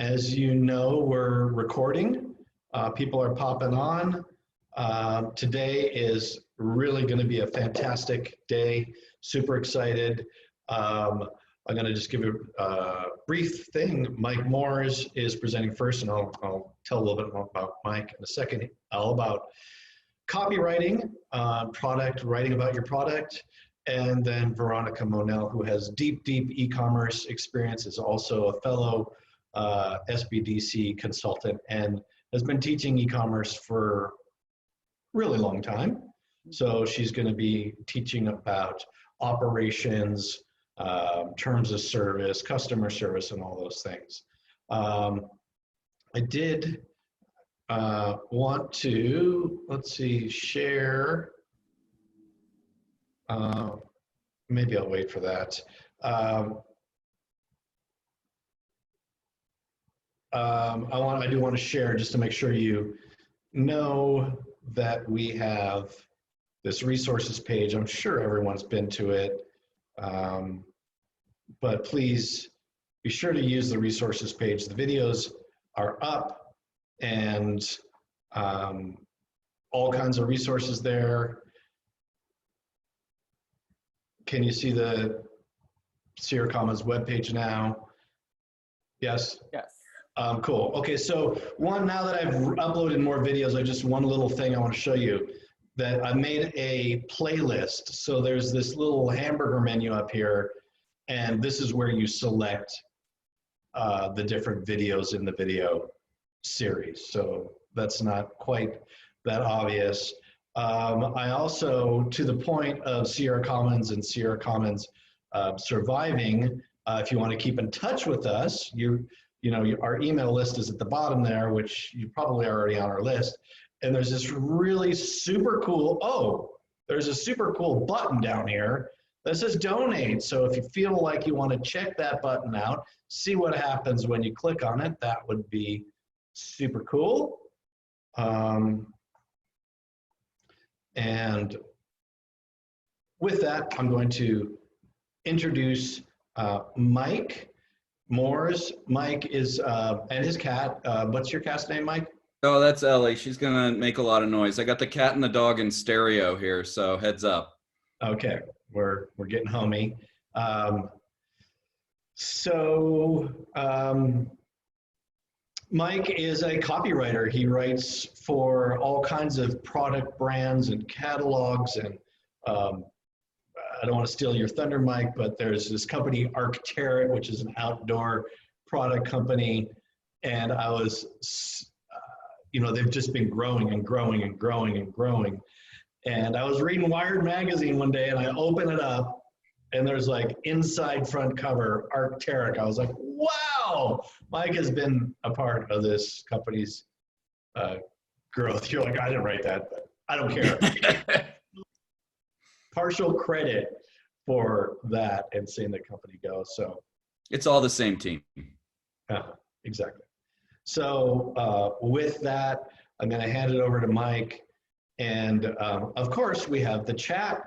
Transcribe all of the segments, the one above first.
As you know, we're recording. People are popping on. Today is really going to be a fantastic day. Super excited. I'm going to just give a brief thing. Mike Moores is presenting first, and I'll tell a little bit more about Mike in a second. All about copywriting, product, writing about your product. And then Veronica Monell, who has deep e-commerce experience, is also a fellow SBDC consultant and has been teaching e-commerce for a really long time. So she's going to be teaching about operations, terms of service, customer service, and all those things. I did want to, let's see, share. Maybe I'll wait for that. I do want to share just to make sure you know that we have this resources page. I'm sure everyone's been to it, but please be sure to use the resources page. The videos are up and all kinds of resources there. Can you see the Sierra Commons webpage now? Yes? Yes. Cool. Okay, so now that I've uploaded more videos, one little thing I want to show you, that I made a playlist. So there's this little hamburger menu up here, and this is where you select the different videos in the video series. So that's not quite that obvious. I also, to the point of Sierra Commons and Sierra Commons surviving, if you want to keep in touch with us, our email list is at the bottom there, which you probably are already on our list. And there's this really super cool, there's a super cool button down here that says donate. So if you feel like you want to check that button out, see what happens when you click on it, that would be super cool. And with that, I'm going to introduce Mike Moores. Mike is, and his cat. What's your cat's name, Mike? Oh, that's Ellie. She's gonna make a lot of noise. I got the cat and the dog in stereo here, so heads up. Okay, we're getting homey. Mike is a copywriter. He writes for all kinds of product brands and catalogs, and I don't want to steal your thunder, Mike, but there's this company, Arc'teryx, which is an outdoor product company, and I was, they've just been growing and growing and growing and growing. And I was reading Wired magazine one day, and I open it up, and there's like inside front cover, Arc'teryx. I was like, wow, Mike has been a part of this company's growth. You're like, I didn't write that, but I don't care. Partial credit for that and seeing the company go. So it's all the same team. Exactly. So with that, I'm going to hand it over to Mike. And of course, we have the chat.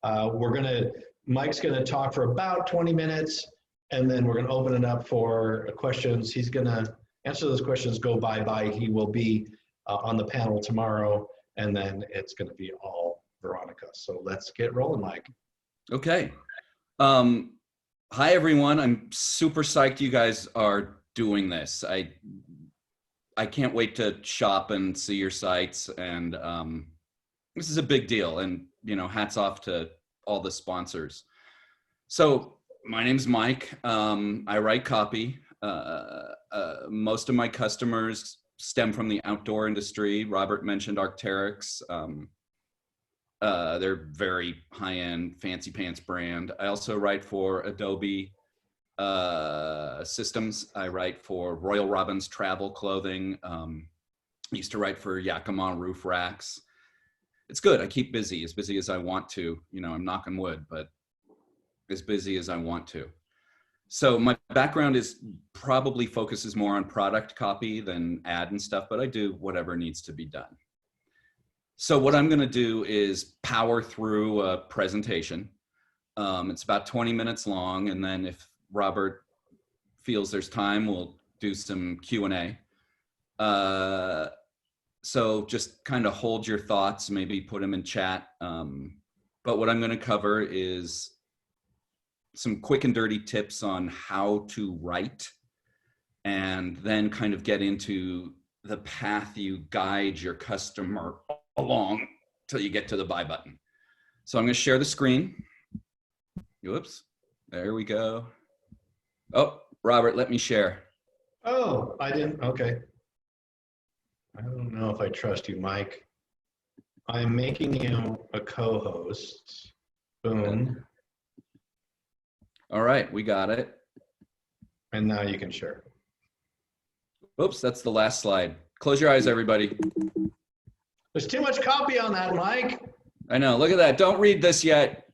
Mike's going to talk for about 20 minutes, and then we're going to open it up for questions. He's going to answer those questions, go bye-bye. He will be on the panel tomorrow, and then it's going to be all Veronica. So let's get rolling, Mike. Okay. Hi, everyone. I'm super psyched you guys are doing this. I can't wait to shop and see your sites, and this is a big deal, and hats off to all the sponsors. So my name's Mike. I write copy. Most of my customers stem from the outdoor industry. Robert mentioned Arc'teryx. They're very high-end, fancy pants brand. I also write for Adobe Systems. I write for Royal Robbins Travel Clothing. I used to write for Yakima Roof Racks. It's good. I keep busy as I want to. I'm knocking wood, but as busy as I want to. So my background probably focuses more on product copy than ad and stuff, but I do whatever needs to be done. So what I'm going to do is power through a presentation. It's about 20 minutes long, and then if Robert feels there's time, we'll do some Q&A. So just kind of hold your thoughts, maybe put them in chat. But what I'm going to cover is some quick and dirty tips on how to write, and then kind of get into the path you guide your customer along till you get to the buy button. So I'm going to share the screen. Whoops. There we go. Oh, Robert, let me share. Oh, I didn't. Okay. I don't know if I trust you, Mike. I'm making you a co-host. Boom. All right, we got it. And now you can share. Oops, that's the last slide. Close your eyes, everybody. There's too much copy on that, Mike. I know, look at that. Don't read this yet.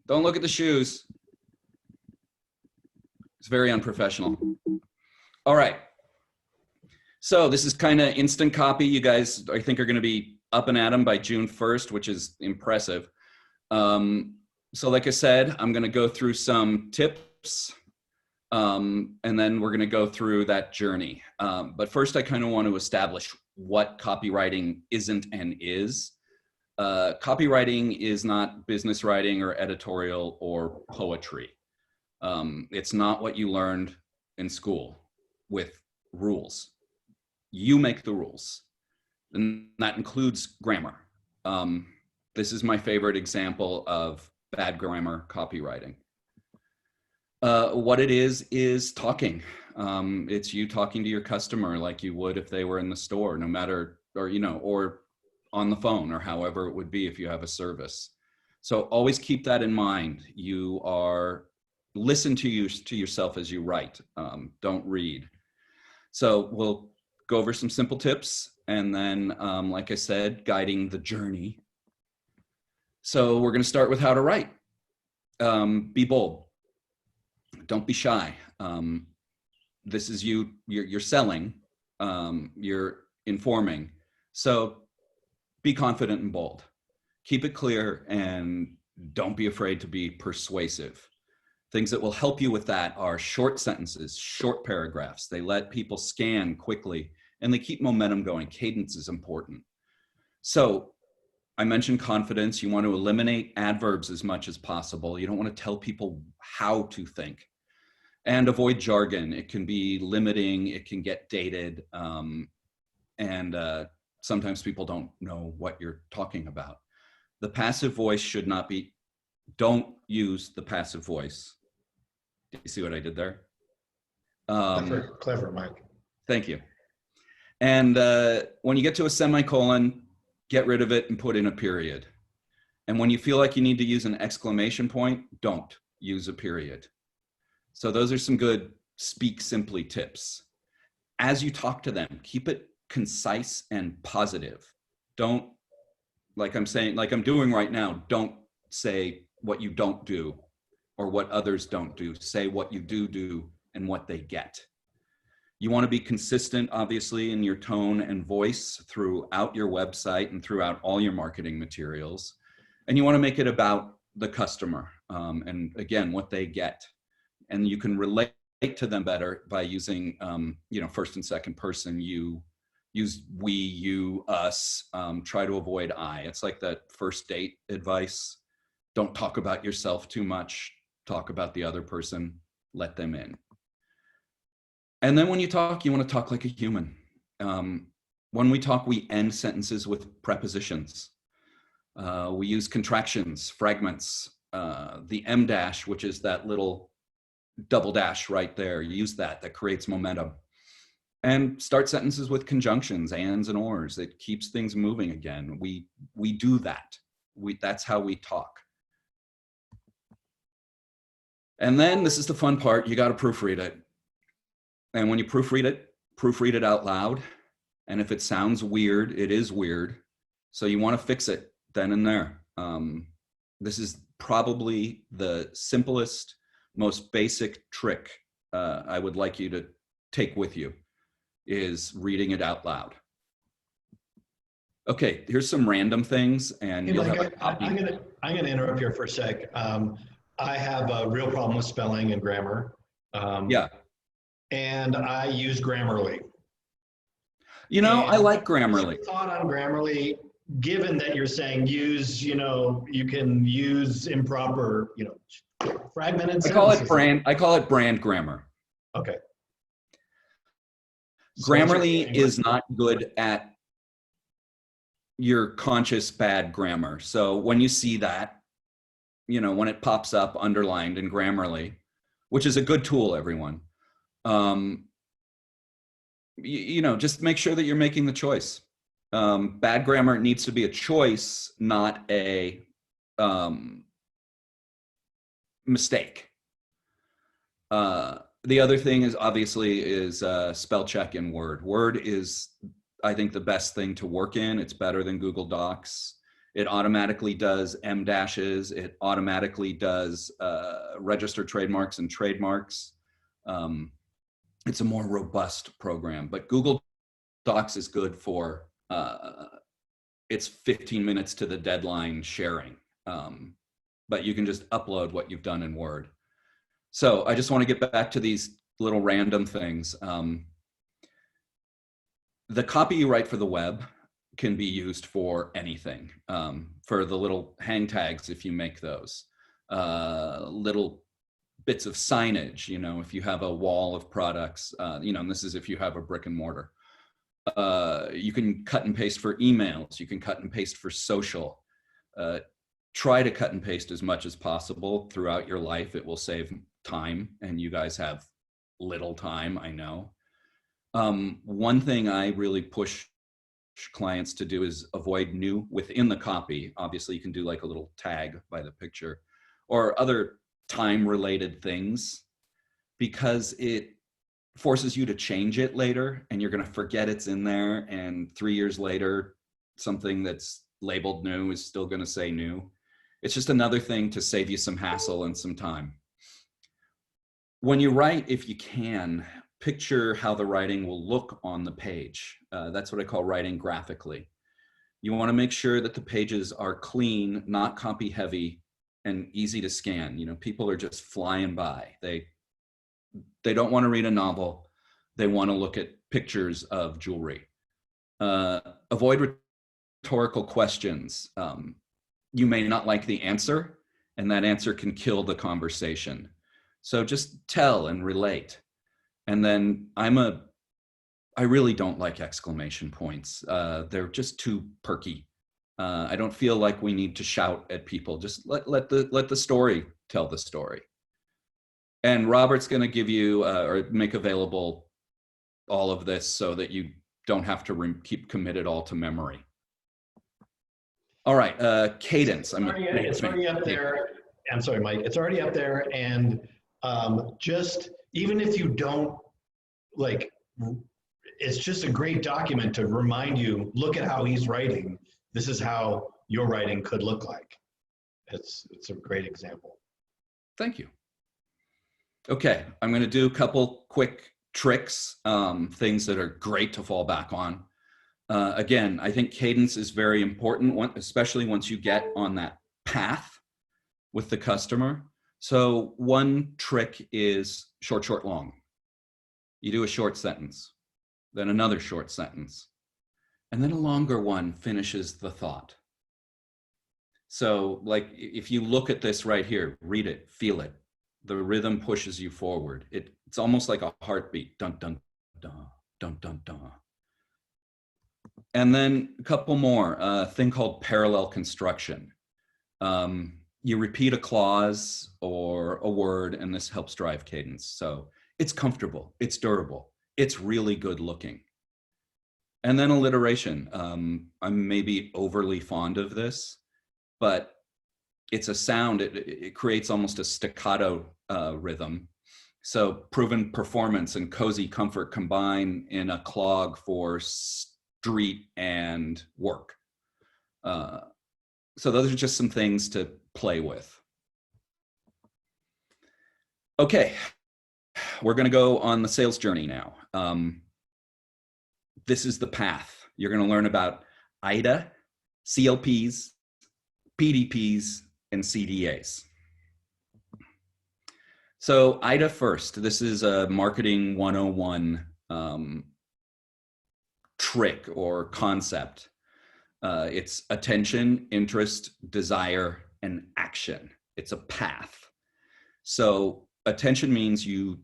Don't look at the shoes. It's very unprofessional. All right. So this is kind of instant copy. You guys, I think, are going to be up and at 'em by June 1st, which is impressive. So like I said, I'm going to go through some tips, and then we're going to go through that journey. But first, I kind of want to establish what copywriting isn't and is. Copywriting is not business writing or editorial or poetry. It's not what you learned in school with rules. You make the rules, and that includes grammar. This is my favorite example of bad grammar copywriting. What it is talking. It's you talking to your customer like you would if they were in the store, no matter, or, you know, or on the phone, or however it would be if you have a service. So always keep that in mind. You are, listen to yourself as you write, don't read. So we'll go over some simple tips, and then, like I said, guiding the journey. So we're going to start with how to write. Be bold. Don't be shy. This is you're selling, you're informing. So be confident and bold. Keep it clear, and don't be afraid to be persuasive. Things that will help you with that are short sentences, short paragraphs. They let people scan quickly, and they keep momentum going. Cadence is important. So I mentioned confidence. You want to eliminate adverbs as much as possible. You don't want to tell people how to think. And avoid jargon. It can be limiting. It can get dated. And sometimes people don't know what you're talking about. The passive voice should not be, don't use the passive voice. Do you see what I did there? Clever, Mike. Thank you. And when you get to a semicolon, get rid of it and put in a period. And when you feel like you need to use an exclamation point, don't use a period. So those are some good speak simply tips. As you talk to them, keep it concise and positive. Don't, like I'm saying, like I'm doing right now, don't say what you don't do or what others don't do. Say what you do and what they get. You want to be consistent, obviously, in your tone and voice throughout your website and throughout all your marketing materials. And you want to make it about the customer, and again, what they get. And you can relate to them better by using, first and second person. You use we, you, us. Try to avoid I. It's like that first date advice. Don't talk about yourself too much. Talk about the other person. Let them in. And then when you talk, you want to talk like a human. When we talk, we end sentences with prepositions. We use contractions, fragments, the em dash, which is that little double dash right there. Use that creates momentum. And start sentences with conjunctions, ands and ors. It keeps things moving again. We do that. That's how we talk. And then this is the fun part. You got to proofread it. And when you proofread it out loud. And if it sounds weird, it is weird. So you want to fix it then and there. This is probably the simplest, most basic trick I would like you to take with you, is reading it out loud. Okay, here's some random things, and you'll have a copy. I'm gonna interrupt here for a sec. I have a real problem with spelling and grammar. Yeah. and I use Grammarly. You know, I And like what's Grammarly. your thought on Grammarly, given that you're saying use, you can use improper, fragmented sentences? I call it brand grammar. Okay. So what's your Grammarly feeling? is not good at your conscious bad grammar. So when you see that, when it pops up underlined in Grammarly, which is a good tool, everyone, just make sure that you're making the choice. Bad grammar needs to be a choice, not a mistake. The other thing is obviously spell check in Word. Word is, I think, the best thing to work in. It's better than Google Docs. It automatically does M dashes. It automatically does registered trademarks and trademarks. It's a more robust program, but Google Docs is good for it's 15 minutes to the deadline sharing. But you can just upload what you've done in Word. So I just want to get back to these little random things. The copy you write for the web can be used for anything. For the little hang tags, if you make those, little bits of signage, if you have a wall of products, and this is if you have a brick and mortar. You can cut and paste for emails. You can cut and paste for social. Try to cut and paste as much as possible throughout your life. It will save time, and you guys have little time, I know. One thing I really push clients to do is avoid new within the copy. Obviously, you can do like a little tag by the picture or other time-related things, because it forces you to change it later, and you're going to forget it's in there, and 3 years later, something that's labeled new is still going to say new. It's just another thing to save you some hassle and some time. When you write, if you can, picture how the writing will look on the page. That's what I call writing graphically. You want to make sure that the pages are clean, not copy heavy, and easy to scan. People are just flying by. They don't want to read a novel. They want to look at pictures of jewelry. Avoid rhetorical questions. You may not like the answer, and that answer can kill the conversation. So just tell and relate. And then I really don't like exclamation points. They're just too perky. I don't feel like we need to shout at people. Just let the story tell the story. And Robert's going to give you or make available all of this so that you don't have to keep committed all to memory. All right, cadence. It's already up there. I'm sorry, Mike. It's already up there, and just even if you don't it's just a great document to remind you. Look at how he's writing. This is how your writing could look like. It's a great example. Thank you. Okay, I'm going to do a couple quick tricks, things that are great to fall back on. Again, I think cadence is very important, especially once you get on that path with the customer. So one trick is short, short, long. You do a short sentence, then another short sentence, and then a longer one finishes the thought. So like if you look at this right here, read it, feel it. The rhythm pushes you forward. It's almost like a heartbeat. Dun, dun, dun, dun, dun, dun. And then a couple more, a thing called parallel construction. You repeat a clause or a word, and this helps drive cadence. So it's comfortable, it's durable, it's really good looking. And then alliteration. I'm maybe overly fond of this, but it's a sound, it creates almost a staccato rhythm. So proven performance and cozy comfort combine in a clog for street and work. So those are just some things to play with. Okay, we're going to go on the sales journey now. This is the path. You're going to learn about IDA, CLPs, PDPs, and CDAs. So IDA first. This is a marketing 101 trick or concept. It's attention, interest, desire, and action. It's a path. So attention means you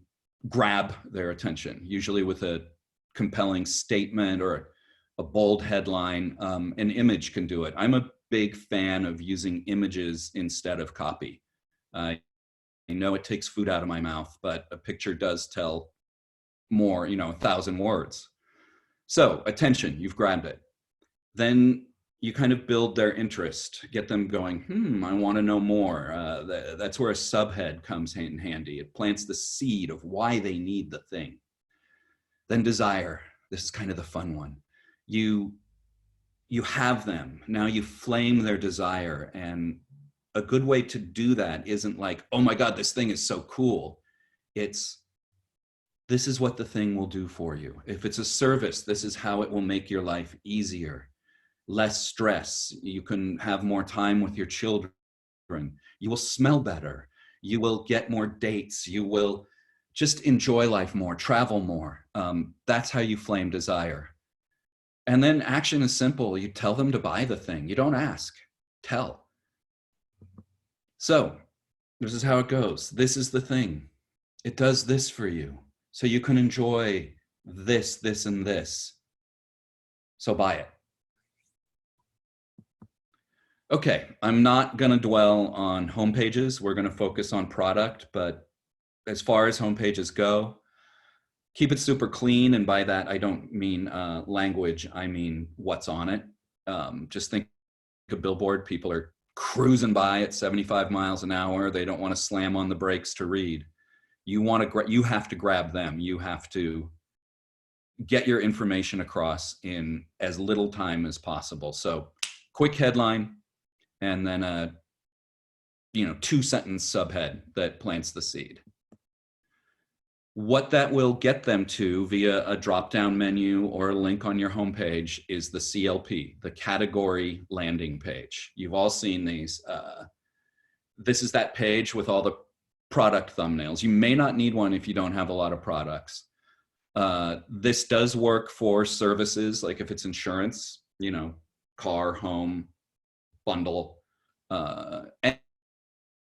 grab their attention, usually with a compelling statement or a bold headline. An image can do it. I'm a big fan of using images instead of copy. I know it takes food out of my mouth, but a picture does tell more, 1,000 words. So attention, you've grabbed it. Then you kind of build their interest, get them going, I want to know more. That's where a subhead comes in handy. It plants the seed of why they need the thing. Then desire. This is kind of the fun one. You have them. Now you flame their desire. And a good way to do that isn't like, oh my God, this thing is so cool. It's, this is what the thing will do for you. If it's a service, this is how it will make your life easier. Less stress. You can have more time with your children. You will smell better. You will get more dates. You will just enjoy life more, travel more. That's how you flame desire. And then action is simple. You tell them to buy the thing. You don't ask, tell. So this is how it goes. This is the thing. It does this for you. So you can enjoy this, this, and this. So buy it. Okay, I'm not going to dwell on homepages. We're going to focus on product, but as far as homepages go, keep it super clean. And by that, I don't mean language. I mean what's on it. Just think a billboard. People are cruising by at 75 miles an hour. They don't want to slam on the brakes to read. You have to grab them. You have to get your information across in as little time as possible. So quick headline, and then a 2-sentence subhead that plants the seed. What that will get them to via a drop-down menu or a link on your homepage is the CLP, the category landing page. You've all seen these. This is that page with all the product thumbnails. You may not need one if you don't have a lot of products. This does work for services, like if it's insurance, car, home, bundle,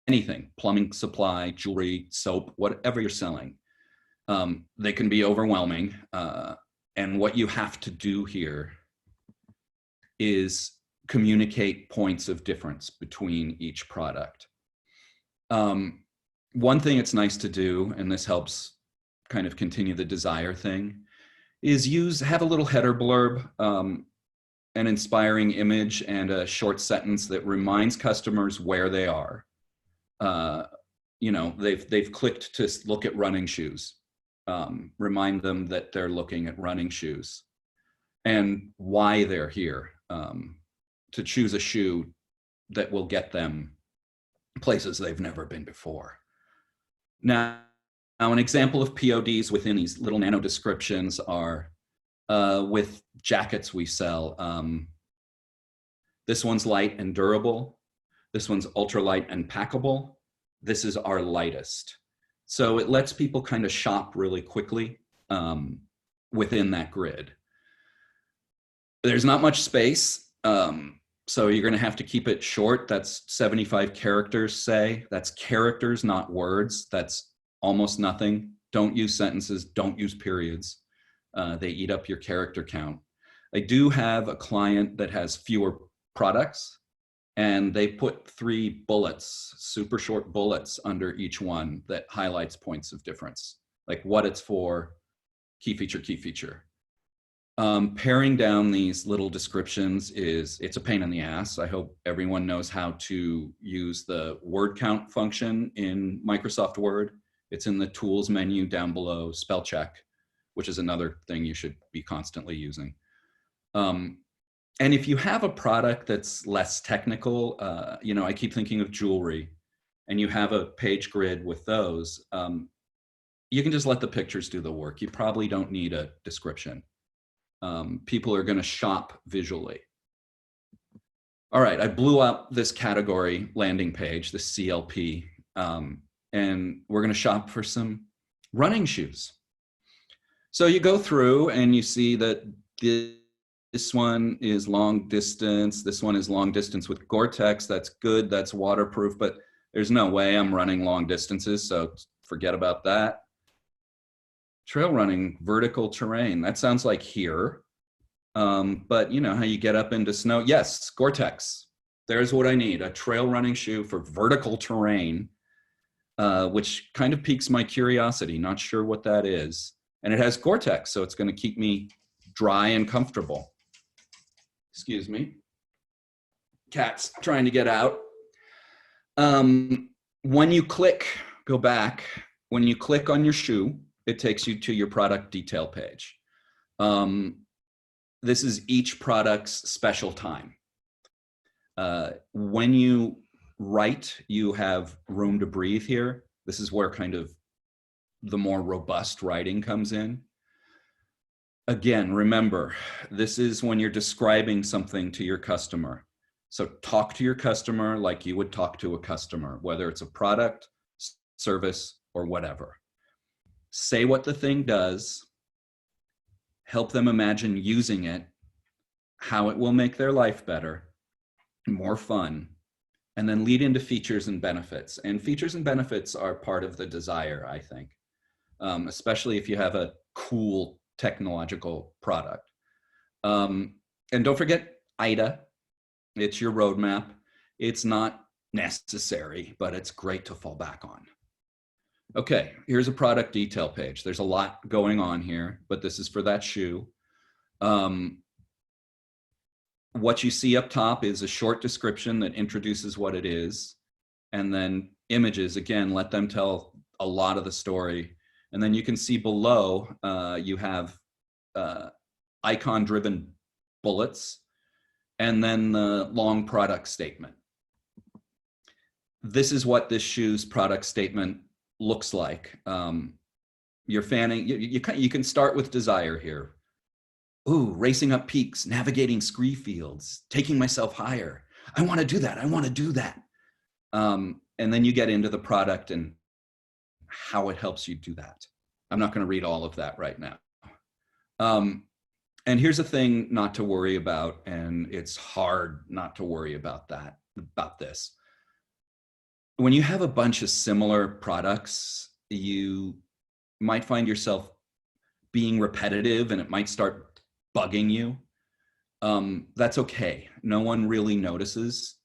anything, plumbing supply, jewelry, soap, whatever you're selling. They can be overwhelming. And what you have to do here is communicate points of difference between each product. One thing it's nice to do, and this helps kind of continue the desire thing, is have a little header blurb, an inspiring image, and a short sentence that reminds customers where they are. They've clicked to look at running shoes. Remind them that they're looking at running shoes and why they're here, to choose a shoe that will get them places they've never been before. Now an example of PODs within these little nano descriptions are with jackets we sell. This one's light and durable. This one's ultralight and packable. This is our lightest. So it lets people kind of shop really quickly within that grid. There's not much space, so you're going to have to keep it short. That's 75 characters, say. That's characters, not words. That's almost nothing. Don't use sentences. Don't use periods. They eat up your character count. I do have a client that has fewer products, and they put 3 bullets, super short bullets under each one that highlights points of difference, like what it's for, key feature, key feature. Paring down these little descriptions it's a pain in the ass. I hope everyone knows how to use the word count function in Microsoft Word. It's in the tools menu down below, spell check, which is another thing you should be constantly using. And if you have a product that's less technical, I keep thinking of jewelry, and you have a page grid with those, you can just let the pictures do the work. You probably don't need a description. People are going to shop visually. All right, I blew up this category landing page, this CLP, and and we're going to shop for some running shoes. So you go through and you see that this one is long distance. This one is long distance with Gore-Tex. That's good. That's waterproof, but there's no way I'm running long distances. So forget about that. Trail running, vertical terrain. That sounds like here. But you know how you get up into snow. Yes, Gore-Tex. There's what I need, a trail running shoe for vertical terrain, which kind of piques my curiosity. Not sure what that is. And it has Gore-Tex, so it's going to keep me dry and comfortable. Excuse me. Cat's trying to get out. When you click, go back. When you click on your shoe, it takes you to your product detail page. This is each product's special time. When you write, you have room to breathe here. This is where kind of the more robust writing comes in. Again, remember, this is when you're describing something to your customer. So talk to your customer like you would talk to a customer, whether it's a product, service, or whatever. Say what the thing does, help them imagine using it, how it will make their life better, more fun, and then lead into features and benefits. And features and benefits are part of the desire, I think, especially if you have a cool technological product. And don't forget IDA. It's your roadmap. It's not necessary, but it's great to fall back on. Okay, here's a product detail page. There's a lot going on here, but this is for that shoe. What you see up top is a short description that introduces what it is, and then images, again, let them tell a lot of the story. And then you can see below, you have icon-driven bullets, and then the long product statement. This is what this shoe's product statement looks like. You're fanning, you can start with desire here. Ooh, racing up peaks, navigating scree fields, taking myself higher. I want to do that. I want to do that. And then you get into the product and how it helps you do that. I'm not going to read all of that right now. And here's a thing not to worry about, and it's hard not to worry about this. When you have a bunch of similar products, you might find yourself being repetitive and it might start bugging you. That's okay. No one really notices.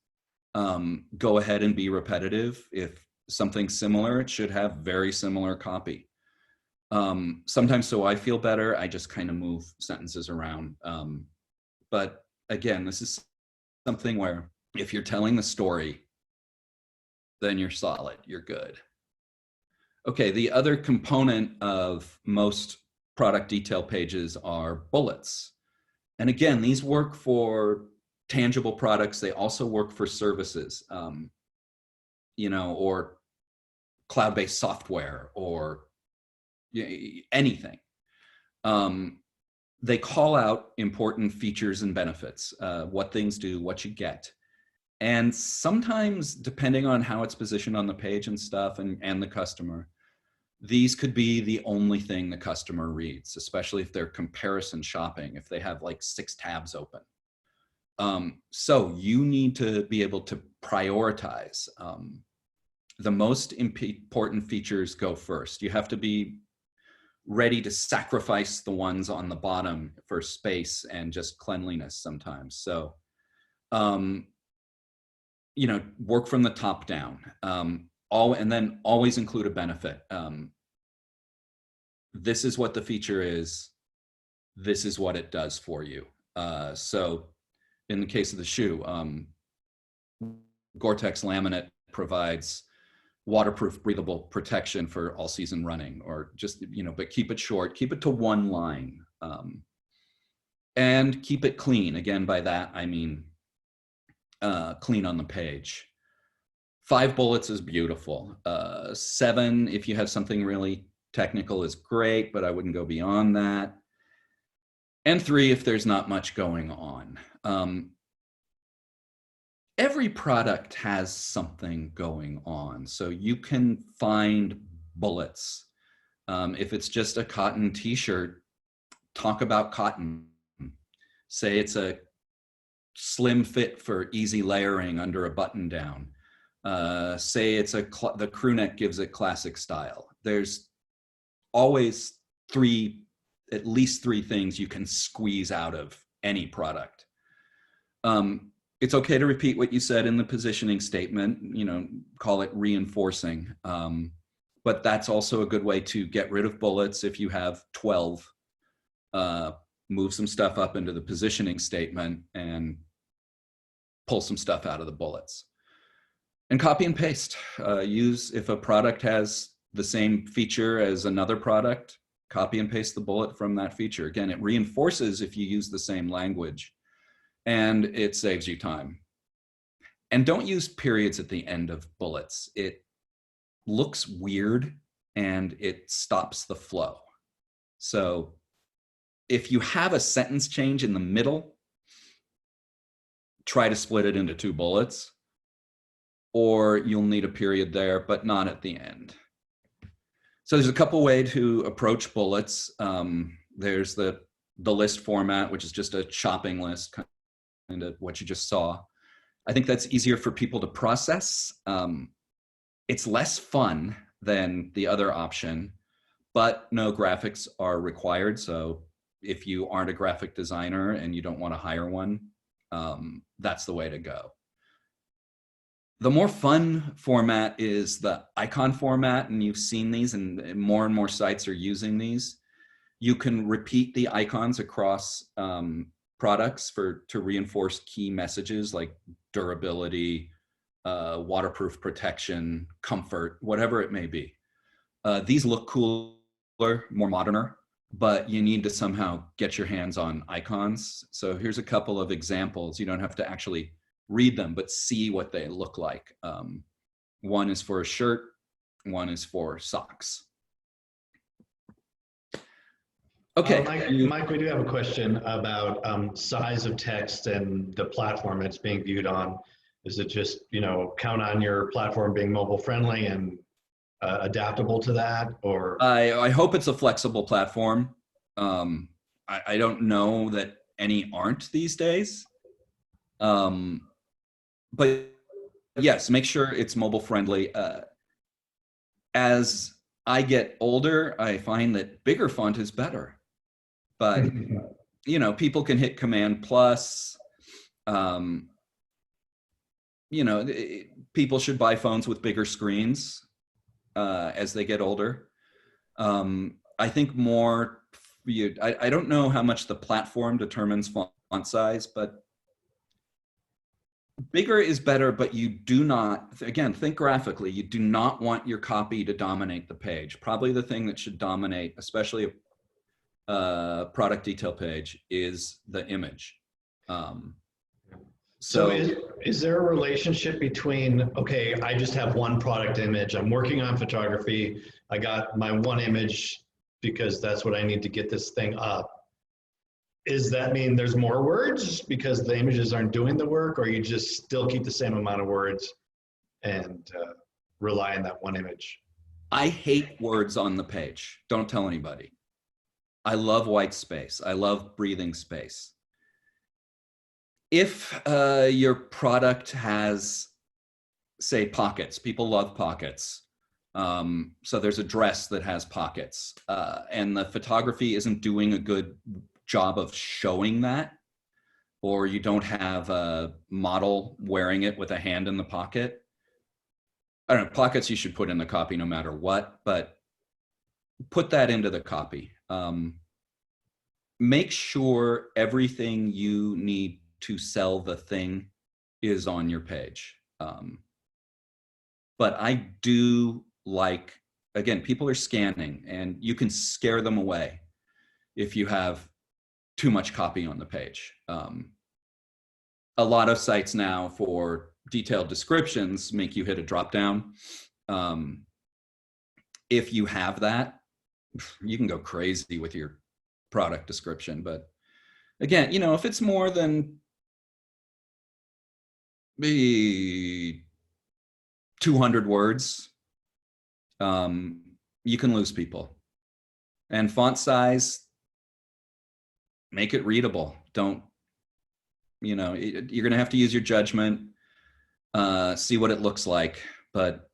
Go ahead and be repetitive. If something's similar, it should have very similar copy. Sometimes so I feel better, I just kind of move sentences around. But again, this is something where if you're telling the story, then you're solid, you're good. Okay, the other component of most product detail pages are bullets. And again, these work for tangible products. They also work for services, or cloud-based software or anything. They call out important features and benefits, what things do, what you get. And sometimes, depending on how it's positioned on the page and stuff and the customer, these could be the only thing the customer reads, especially if they're comparison shopping, if they have like 6 tabs open. So you need to be able to prioritize. The most important features go first. You have to be ready to sacrifice the ones on the bottom for space and just cleanliness sometimes. So, work from the top down. And then always include a benefit. This is what the feature is. This is what it does for you. So in the case of the shoe, Gore-Tex laminate provides waterproof, breathable protection for all season running, or just, but keep it short, keep it to one line, and keep it clean. Again, by that, I mean, clean on the page. 5 bullets is beautiful. 7, if you have something really technical, is great, but I wouldn't go beyond that. And 3, if there's not much going on. every product has something going on. So you can find bullets. If it's just a cotton t-shirt, talk about cotton. Say it's a slim fit for easy layering under a button down. Say it's the crew neck gives it classic style. There's always at least three things you can squeeze out of any product. It's okay to repeat what you said in the positioning statement, call it reinforcing. But that's also a good way to get rid of bullets. If you have 12, move some stuff up into the positioning statement and pull some stuff out of the bullets. And copy and paste. If a product has the same feature as another product, copy and paste the bullet from that feature. Again, it reinforces if you use the same language, and it saves you time. And don't use periods at the end of bullets. It looks weird and it stops the flow. So if you have a sentence change in the middle, try to split it into 2 bullets, or you'll need a period there, but not at the end. So there's a couple ways to approach bullets. There's the list format, which is just a shopping list, kind of what you just saw. I think that's easier for people to process. It's less fun than the other option, but no graphics are required. So if you aren't a graphic designer and you don't want to hire one, that's the way to go. The more fun format is the icon format, and you've seen these, and more sites are using these. You can repeat the icons across products to reinforce key messages like durability, waterproof protection, comfort, whatever it may be. These look cooler, more moderner, but you need to somehow get your hands on icons. So here's a couple of examples. You don't have to actually read them, but see what they look like. One is for a shirt, one is for socks. Okay. Mike, we do have a question about size of text and the platform it's being viewed on. Is it just, count on your platform being mobile friendly and adaptable to that, or? I hope it's a flexible platform. I don't know that any aren't these days. But yes, make sure it's mobile friendly. As I get older, I find that bigger font is better. But, people can hit Command plus. People should buy phones with bigger screens as they get older. I think more, I don't know how much the platform determines font size, but bigger is better, but you do not, again, think graphically, you do not want your copy to dominate the page. Probably the thing that should dominate, especially a product detail page, is the image. So is there a relationship between, okay, I just have one product image, I'm working on photography, I got my one image because that's what I need to get this thing up. Does that mean there's more words because the images aren't doing the work, or you just still keep the same amount of words and rely on that one image? I hate words on the page. Don't tell anybody. I love white space. I love breathing space. If your product has, say, pockets, people love pockets. So there's a dress that has pockets, and the photography isn't doing a good job of showing that, or you don't have a model wearing it with a hand in the pocket. I don't know, pockets you should put in the copy no matter what, but put that into the copy. Make sure everything you need to sell the thing is on your page. But I do like, again, people are scanning and you can scare them away if you have too much copy on the page. A lot of sites now for detailed descriptions make you hit a drop down. If you have that, you can go crazy with your product description. But again, if it's more than be 200 words, you can lose people. And font size, make it readable. Don't, you're going to have to use your judgment, see what it looks like, but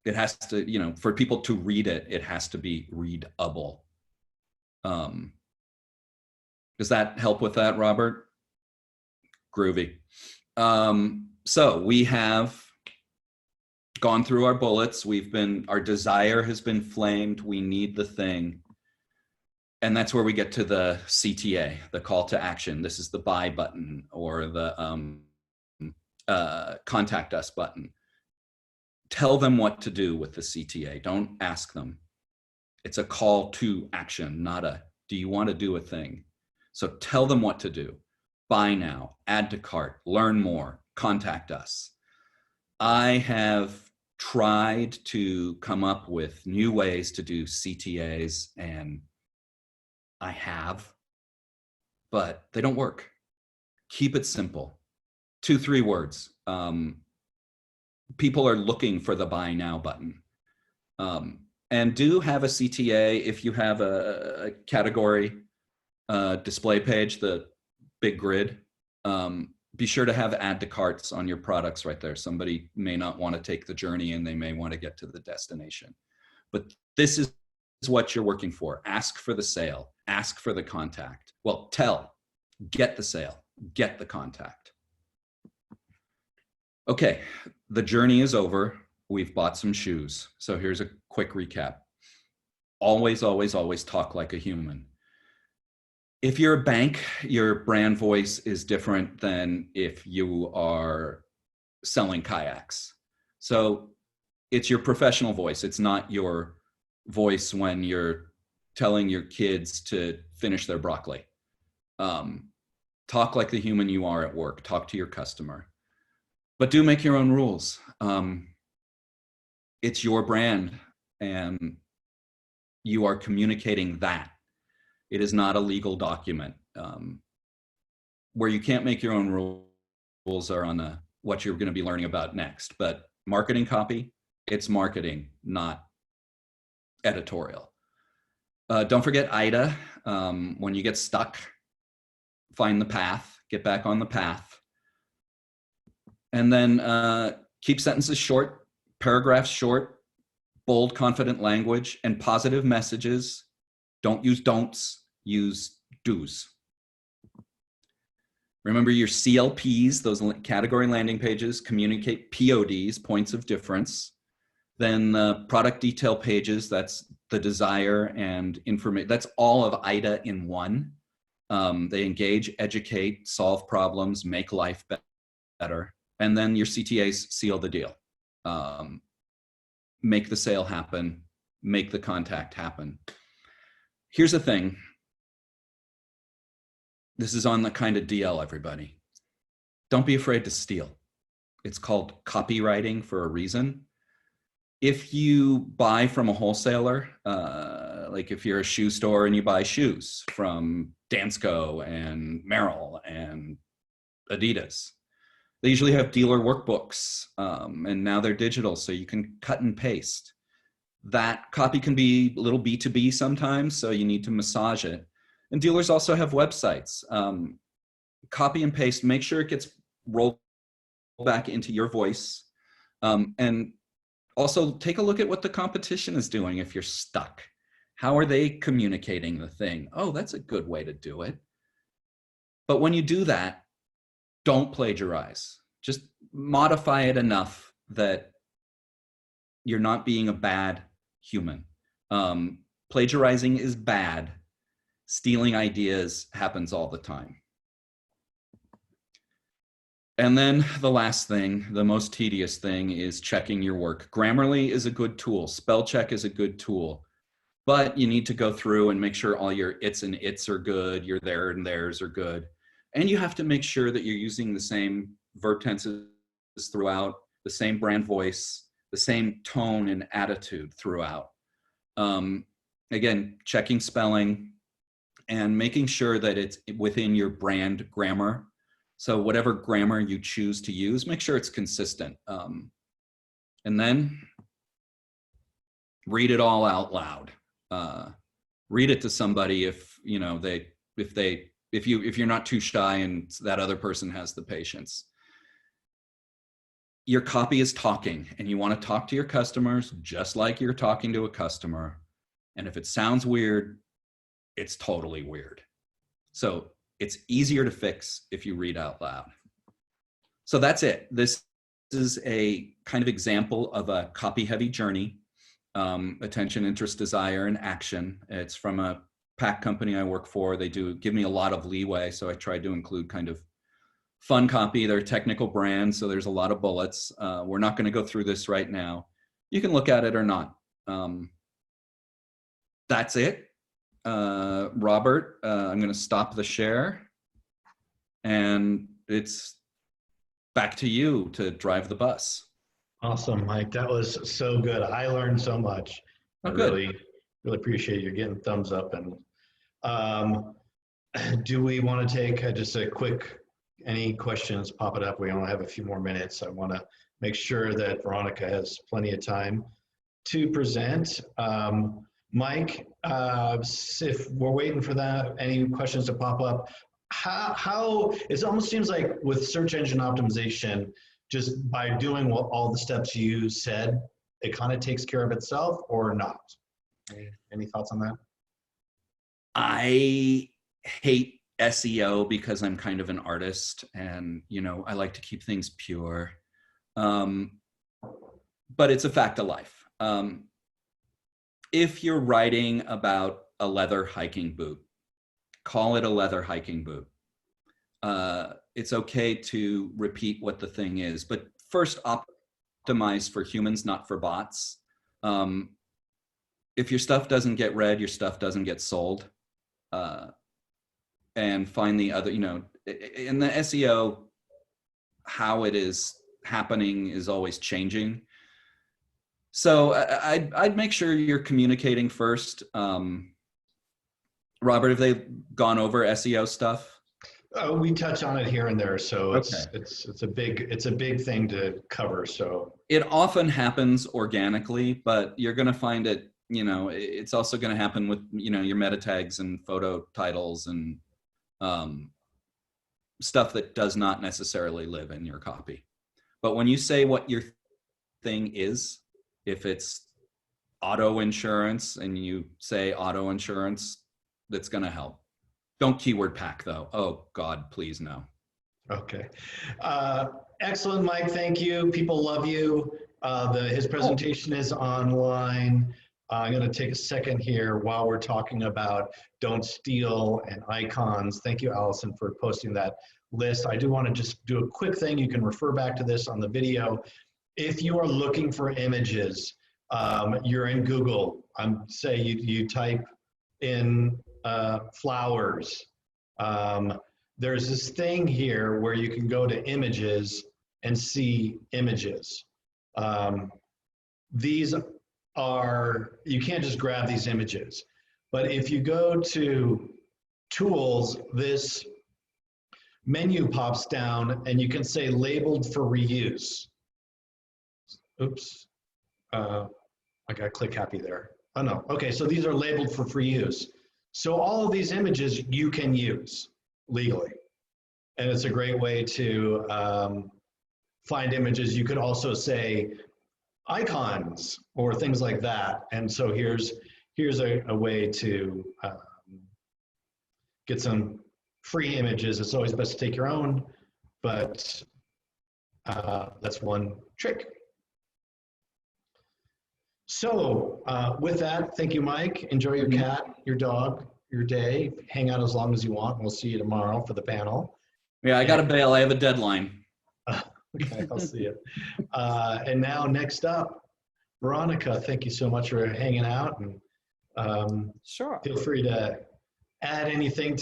it has to, for people to read it, it has to be readable. Does that help with that, Robert? Groovy. So we have gone through our bullets. Our desire has been flamed. We need the thing. And that's where we get to the CTA, the call to action. This is the buy button or the contact us button. Tell them what to do with the CTA. Don't ask them. It's a call to action, not a, do you want to do a thing? So tell them what to do. Buy now, add to cart, learn more, contact us. I have tried to come up with new ways to do CTAs, and I have, but they don't work. Keep it simple. 2-3 words. People are looking for the buy now button. And do have a CTA if you have a category display page, the big grid. Be sure to have add to carts on your products right there. Somebody may not want to take the journey and they may want to get to the destination. But this is what you're working for. Ask for the sale. Ask for the contact. Well, get the sale, get the contact. Okay, the journey is over. We've bought some shoes. So here's a quick recap. Always, always, always talk like a human. If you're a bank, your brand voice is different than if you are selling kayaks. So it's your professional voice. It's not your voice when you're telling your kids to finish their broccoli. Talk like the human you are at work. Talk to your customer. But do make your own rules. It's your brand, and you are communicating that. It is not a legal document. Where you can't make your own rules are on what you're going to be learning about next. But marketing copy, it's marketing, not editorial. Don't forget IDA. When you get stuck, find the path, get back on the path. And then keep sentences short, paragraphs short, bold, confident language, and positive messages. Don't use don'ts, use do's. Remember your CLPs, those category landing pages, communicate PODs, points of difference. Then the product detail pages, that's the desire and information. That's all of IDA in one. They engage, educate, solve problems, make life better. And then your CTAs seal the deal. Make the sale happen, make the contact happen. Here's the thing. This is on the kind of DL, everybody. Don't be afraid to steal. It's called copywriting for a reason. If you buy from a wholesaler, like if you're a shoe store and you buy shoes from Dansko and Merrill and Adidas, they usually have dealer workbooks, and now they're digital, so you can cut and paste. That copy can be a little B2B sometimes, so you need to massage it. And dealers also have websites. Copy and paste, make sure it gets rolled back into your voice. And also take a look at what the competition is doing if you're stuck. How are they communicating the thing? Oh, that's a good way to do it. But when you do that, don't plagiarize. Just modify it enough that you're not being a bad human. Plagiarizing is bad. Stealing ideas happens all the time. And then the last thing, the most tedious thing, is checking your work. Grammarly is a good tool. Spell check is a good tool. But you need to go through and make sure all your its and its are good, your there and theirs are good. And you have to make sure that you're using the same verb tenses throughout, the same brand voice, the same tone and attitude throughout. Again, checking spelling and making sure that it's within your brand grammar. So whatever grammar you choose to use, make sure it's consistent. And then read it all out loud. Read it to somebody if you know if you're not too shy and that other person has the patience. Your copy is talking, and you want to talk to your customers just like you're talking to a customer. And if it sounds weird, it's totally weird. So it's easier to fix if you read out loud. So that's it. This is a kind of example of a copy-heavy journey. Attention, interest, desire, and action. It's from a pack company I work for. They do give me a lot of leeway, so I tried to include kind of fun copy. They're a technical brand, so there's a lot of bullets. We're not going to go through this right now. You can look at it or not. That's it. Robert, I'm going to stop the share, and it's back to you to drive the bus. Awesome, Mike. That was so good. I learned so much. Oh, I good. really appreciate you getting thumbs up. And do we want to take just a quick, any questions pop it up? We only have a few more minutes. I want to make sure that Veronica has plenty of time to present. Mike, if we're waiting for that, any questions to pop up, how it almost seems like with search engine optimization, just by doing all the steps you said, it kind of takes care of itself or not? Any thoughts on that? I hate SEO because I'm kind of an artist, and you know, I like to keep things pure. But it's a fact of life. If you're writing about a leather hiking boot, call it a leather hiking boot. It's okay to repeat what the thing is, but first optimize for humans, not for bots. If your stuff doesn't get read, your stuff doesn't get sold. And find the other, you know, in the SEO, how it is happening is always changing. So I'd make sure you're communicating first. Robert, have they gone over SEO stuff? We touch on it here and there, so Okay. it's a big thing to cover. So it often happens organically, but you're going to find it. You know, it's also going to happen with your meta tags and photo titles and stuff that does not necessarily live in your copy. But when you say what your thing is, if it's auto insurance and you say auto insurance, that's going to help. Don't keyword pack though. Oh God, please no. Okay. Excellent, Mike. Thank you. People love you. His presentation is online. I'm going to take a second here while we're talking about Don't Steal and icons. Thank you, Allison, for posting that list. I do want to just do a quick thing. You can refer back to this on the video. If you are looking for images, you're in Google. Say you type in flowers. There's this thing here where you can go to images and see images. These are, you can't just grab these images, but if you go to tools, this menu pops down and you can say labeled for reuse. Oops, I got click happy there. Oh no, okay, so these are labeled for free use. So all of these images you can use legally. And it's a great way to find images. You could also say icons or things like that. And so here's a way to get some free images. It's always best to take your own, but that's one trick. So with that, thank you, Mike. Enjoy your cat, your dog, your day. Hang out as long as you want. We'll see you tomorrow for the panel. Yeah, I got to bail. I have a deadline. Okay, I'll see you. And now next up, Veronica, thank you so much for hanging out. And sure. Feel free to add anything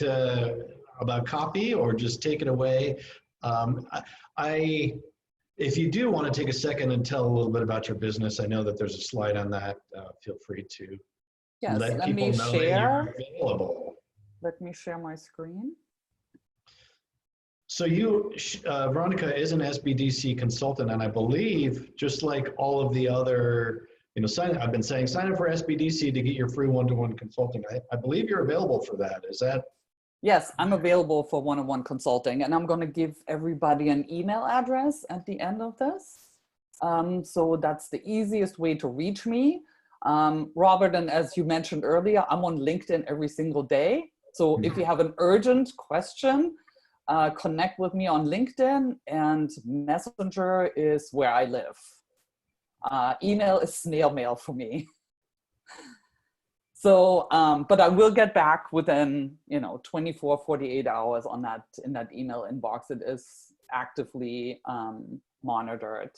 about copy or just take it away. If you do want to take a second and tell a little bit about your business, I know that there's a slide on that. Feel free to let people know that you're available. Let me share my screen. So you, Veronica is an SBDC consultant, and I believe just like all of the other, I've been saying sign up for SBDC to get your free one-to-one consulting. I believe you're available for that. Is that? Yes, I'm available for one-on-one consulting, and I'm going to give everybody an email address at the end of this. So that's the easiest way to reach me. Robert, and as you mentioned earlier, I'm on LinkedIn every single day. So if you have an urgent question, connect with me on LinkedIn, and Messenger is where I live. Email is snail mail for me. So, but I will get back within, 24, 48 hours on that, in that email inbox. It is actively monitored.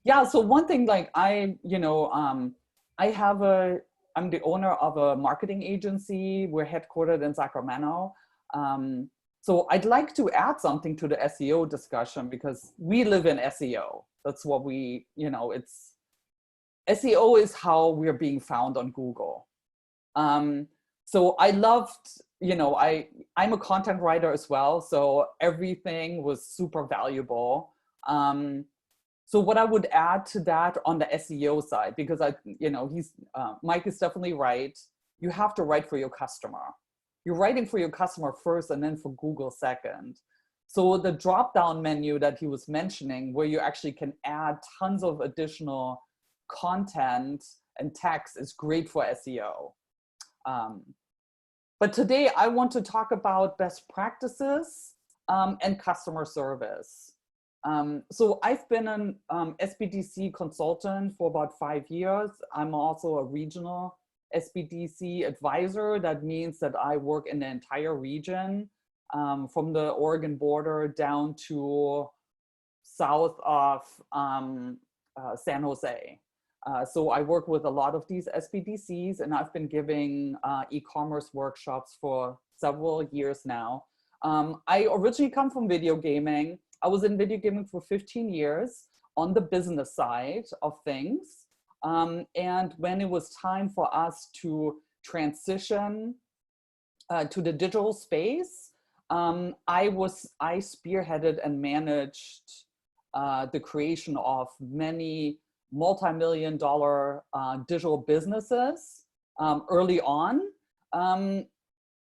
Yeah, so one thing, like I'm the owner of a marketing agency. We're headquartered in Sacramento. So I'd like to add something to the SEO discussion, because we live in SEO. That's what we, SEO is how we're being found on Google. So I loved, I'm a content writer as well. So everything was super valuable. So what I would add to that on the SEO side, because Mike is definitely right. You have to write for your customer. You're writing for your customer first and then for Google second. So the drop-down menu that he was mentioning, where you actually can add tons of additional content and text, is great for SEO. But today I want to talk about best practices and customer service. So I've been an SBDC consultant for about 5 years. I'm also a regional SBDC advisor. That means that I work in the entire region, from the Oregon border down to south of San Jose. So I work with a lot of these SBDCs, and I've been giving e-commerce workshops for several years now. I originally come from video gaming. I was in video gaming for 15 years on the business side of things. And when it was time for us to transition to the digital space, I spearheaded and managed the creation of many multi-million-dollar digital businesses early on.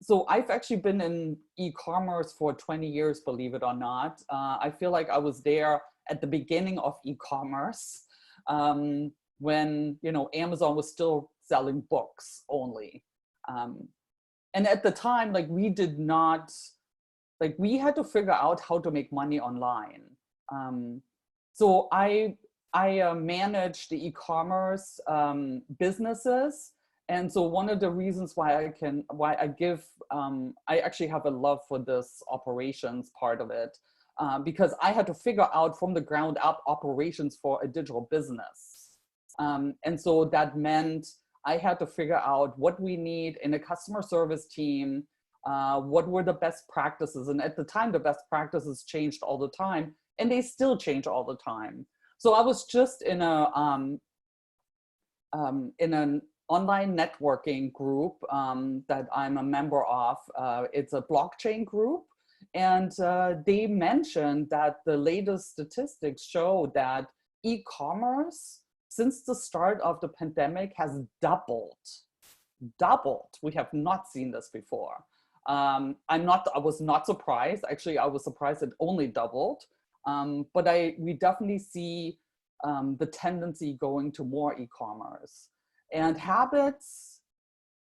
So I've actually been in e-commerce for 20 years, believe it or not. I feel like I was there at the beginning of e-commerce, when Amazon was still selling books only. And at the time, we had to figure out how to make money online. So I manage the e-commerce businesses. And so one of the reasons why I actually have a love for this operations part of it, because I had to figure out from the ground up operations for a digital business. And so that meant I had to figure out what we need in a customer service team, what were the best practices. And at the time, the best practices changed all the time, and they still change all the time. So I was just in an online networking group that I'm a member of. It's a blockchain group. And they mentioned that the latest statistics show that e-commerce, since the start of the pandemic, has doubled. We have not seen this before. I was not surprised. Actually, I was surprised it only doubled. But we definitely see the tendency going to more e-commerce. And habits,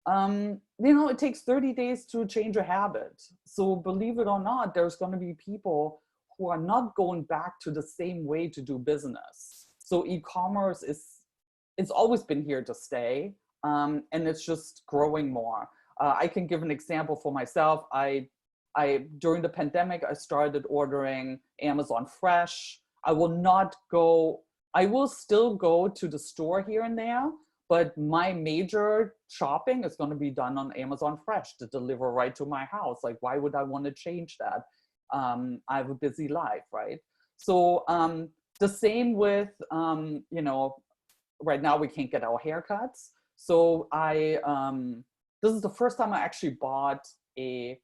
it takes 30 days to change a habit. So believe it or not, there's going to be people who are not going back to the same way to do business. So e-commerce it's always been here to stay, and it's just growing more. I can give an example for myself. During the pandemic, I started ordering Amazon Fresh. I will still go to the store here and there, but my major shopping is going to be done on Amazon Fresh to deliver right to my house. Like, why would I want to change that? I have a busy life, right? So the same with, right now we can't get our haircuts. So this is the first time I actually bought a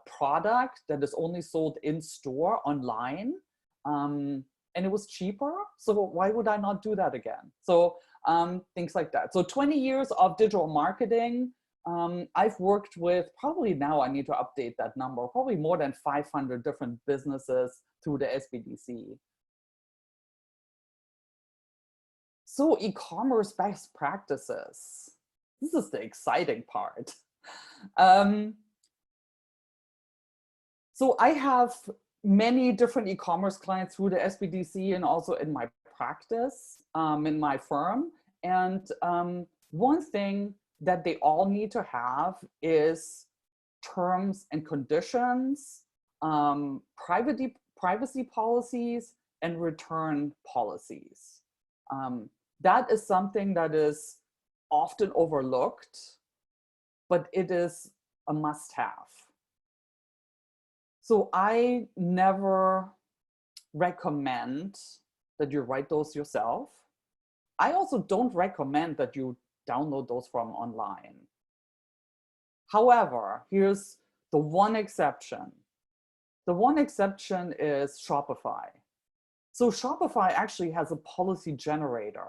product that is only sold in store online, and it was cheaper. So why would I not do that again? So things like that. So 20 years of digital marketing. I've worked with, probably now I need to update that number, probably more than 500 different businesses through the SBDC. So e-commerce best practices. This is the exciting part. So I have many different e-commerce clients through the SBDC and also in my practice, in my firm. And one thing that they all need to have is terms and conditions, privacy policies, and return policies. That is something that is often overlooked, but it is a must-have. So I never recommend that you write those yourself. I also don't recommend that you download those from online. However, here's the one exception. The one exception is Shopify. So Shopify actually has a policy generator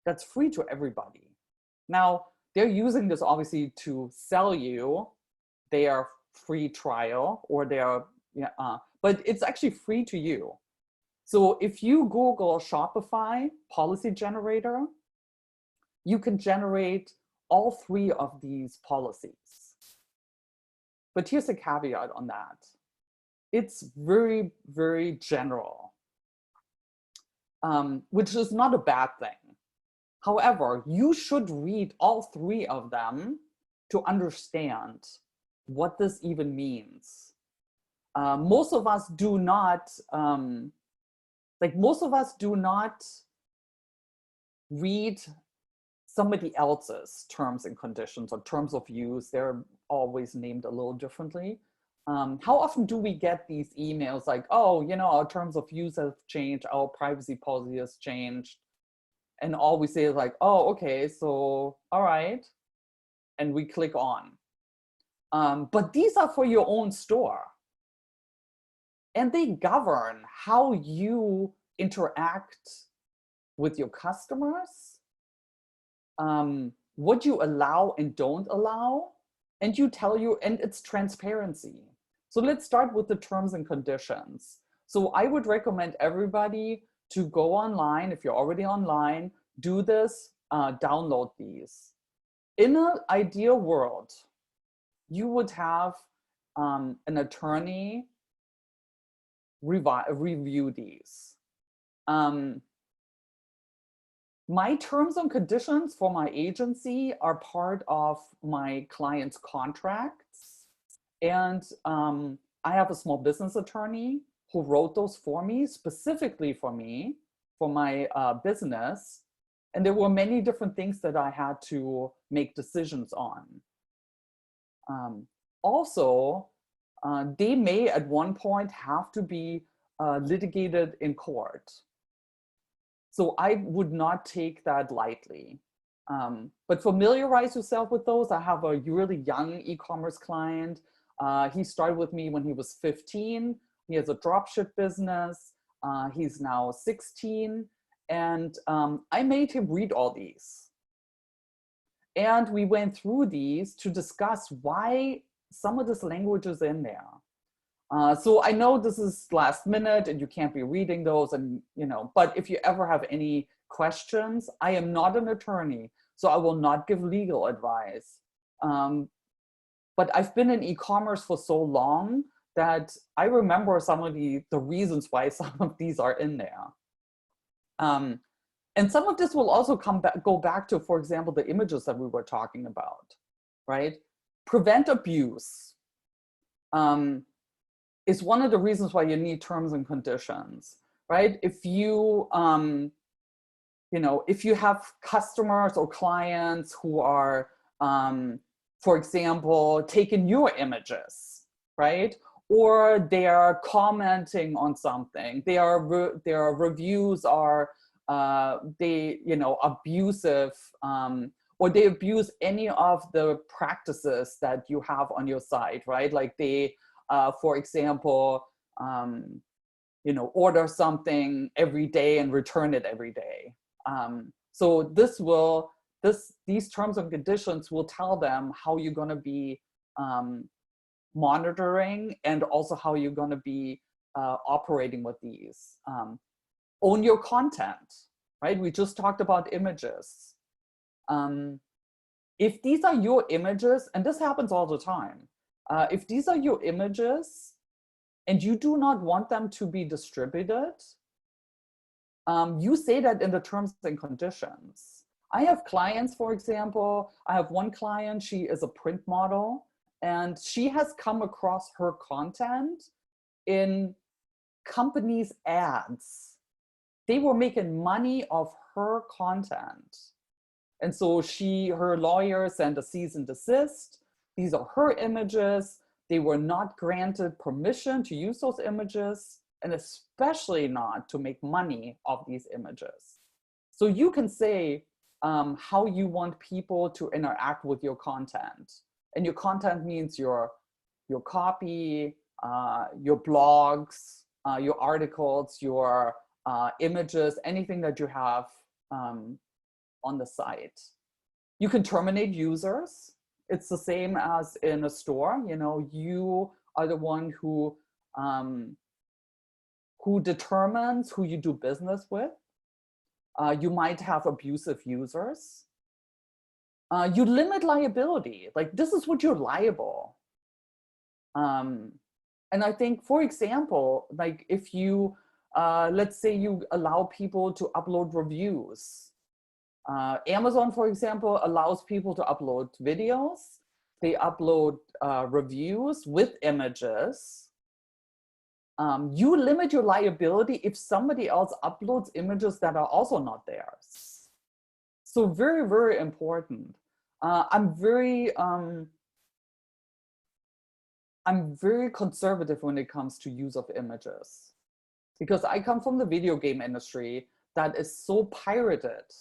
that's free to everybody. Now, they're using this obviously to sell you their free trial or their, but it's actually free to you. So if you Google Shopify policy generator, you can generate all three of these policies. But here's a caveat on that. It's very, very general, which is not a bad thing. However, you should read all three of them to understand what this even means. Most of us do not, read somebody else's terms and conditions or terms of use. They're always named a little differently. How often do we get these emails like, oh, our terms of use have changed, our privacy policy has changed. And all we say is like, oh, okay, so, all right. And we click on. But these are for your own store. And they govern how you interact with your customers, what you allow and don't allow, and and it's transparency. So let's start with the terms and conditions. So I would recommend everybody to go online. If you're already online, do this, download these. In an ideal world, you would have an attorney review these. My terms and conditions for my agency are part of my client's contracts. And I have a small business attorney who wrote those for me, specifically for me, for my business. And there were many different things that I had to make decisions on. Also, they may at one point have to be litigated in court. So I would not take that lightly. But familiarize yourself with those. I have a really young e-commerce client. He started with me when he was 15. He has a dropship business. He's now 16. And I made him read all these. And we went through these to discuss why some of this language is in there. So I know this is last minute and you can't be reading those, and but if you ever have any questions, I am not an attorney, so I will not give legal advice. But I've been in e-commerce for so long that I remember some of the reasons why some of these are in there. And some of this will also go back to, for example, the images that we were talking about, right? Prevent abuse is one of the reasons why you need terms and conditions, right? If you, if you have customers or clients who are, for example, taking your images, right? Or they are commenting on something, their reviews are, abusive, or they abuse any of the practices that you have on your site, right? Like they, for example, you know, order something every day and return it every day. So these terms and conditions will tell them how you're going to be monitoring, and also how you're going to be operating with these. Own your content, right? We just talked about images. If these are your images, and this happens all the time, if these are your images and you do not want them to be distributed, you say that in the terms and conditions. I have clients, for example, I have one client, she is a print model, and she has come across her content in companies' ads. They were making money off her content. And so her lawyer sent a cease and desist. These are her images. They were not granted permission to use those images, and especially not to make money off these images. So you can say how you want people to interact with your content. And your content means your copy, your blogs, your articles, your images, anything that you have on the site. You can terminate users. It's the same as in a store. You know, you are the one who determines who you do business with. You might have abusive users. You limit liability. Like, this is what you're liable. And I think, for example, like if you, let's say you allow people to upload reviews. Amazon, for example, allows people to upload videos. They upload reviews with images. You limit your liability if somebody else uploads images that are also not theirs. So very, very important. I'm very conservative when it comes to use of images, because I come from the video game industry that is so pirated.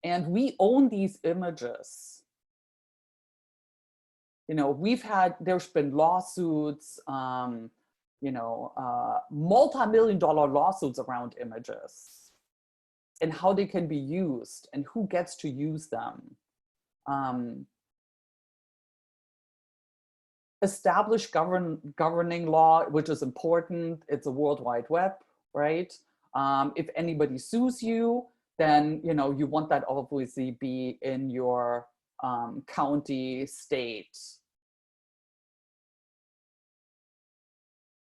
And we own these images. You know, there's been lawsuits, you know, multi-million-dollar lawsuits around images and how they can be used and who gets to use them. Establish governing law, which is important. It's a World Wide Web, right? If anybody sues you, then you know you want that obviously be in your county, state.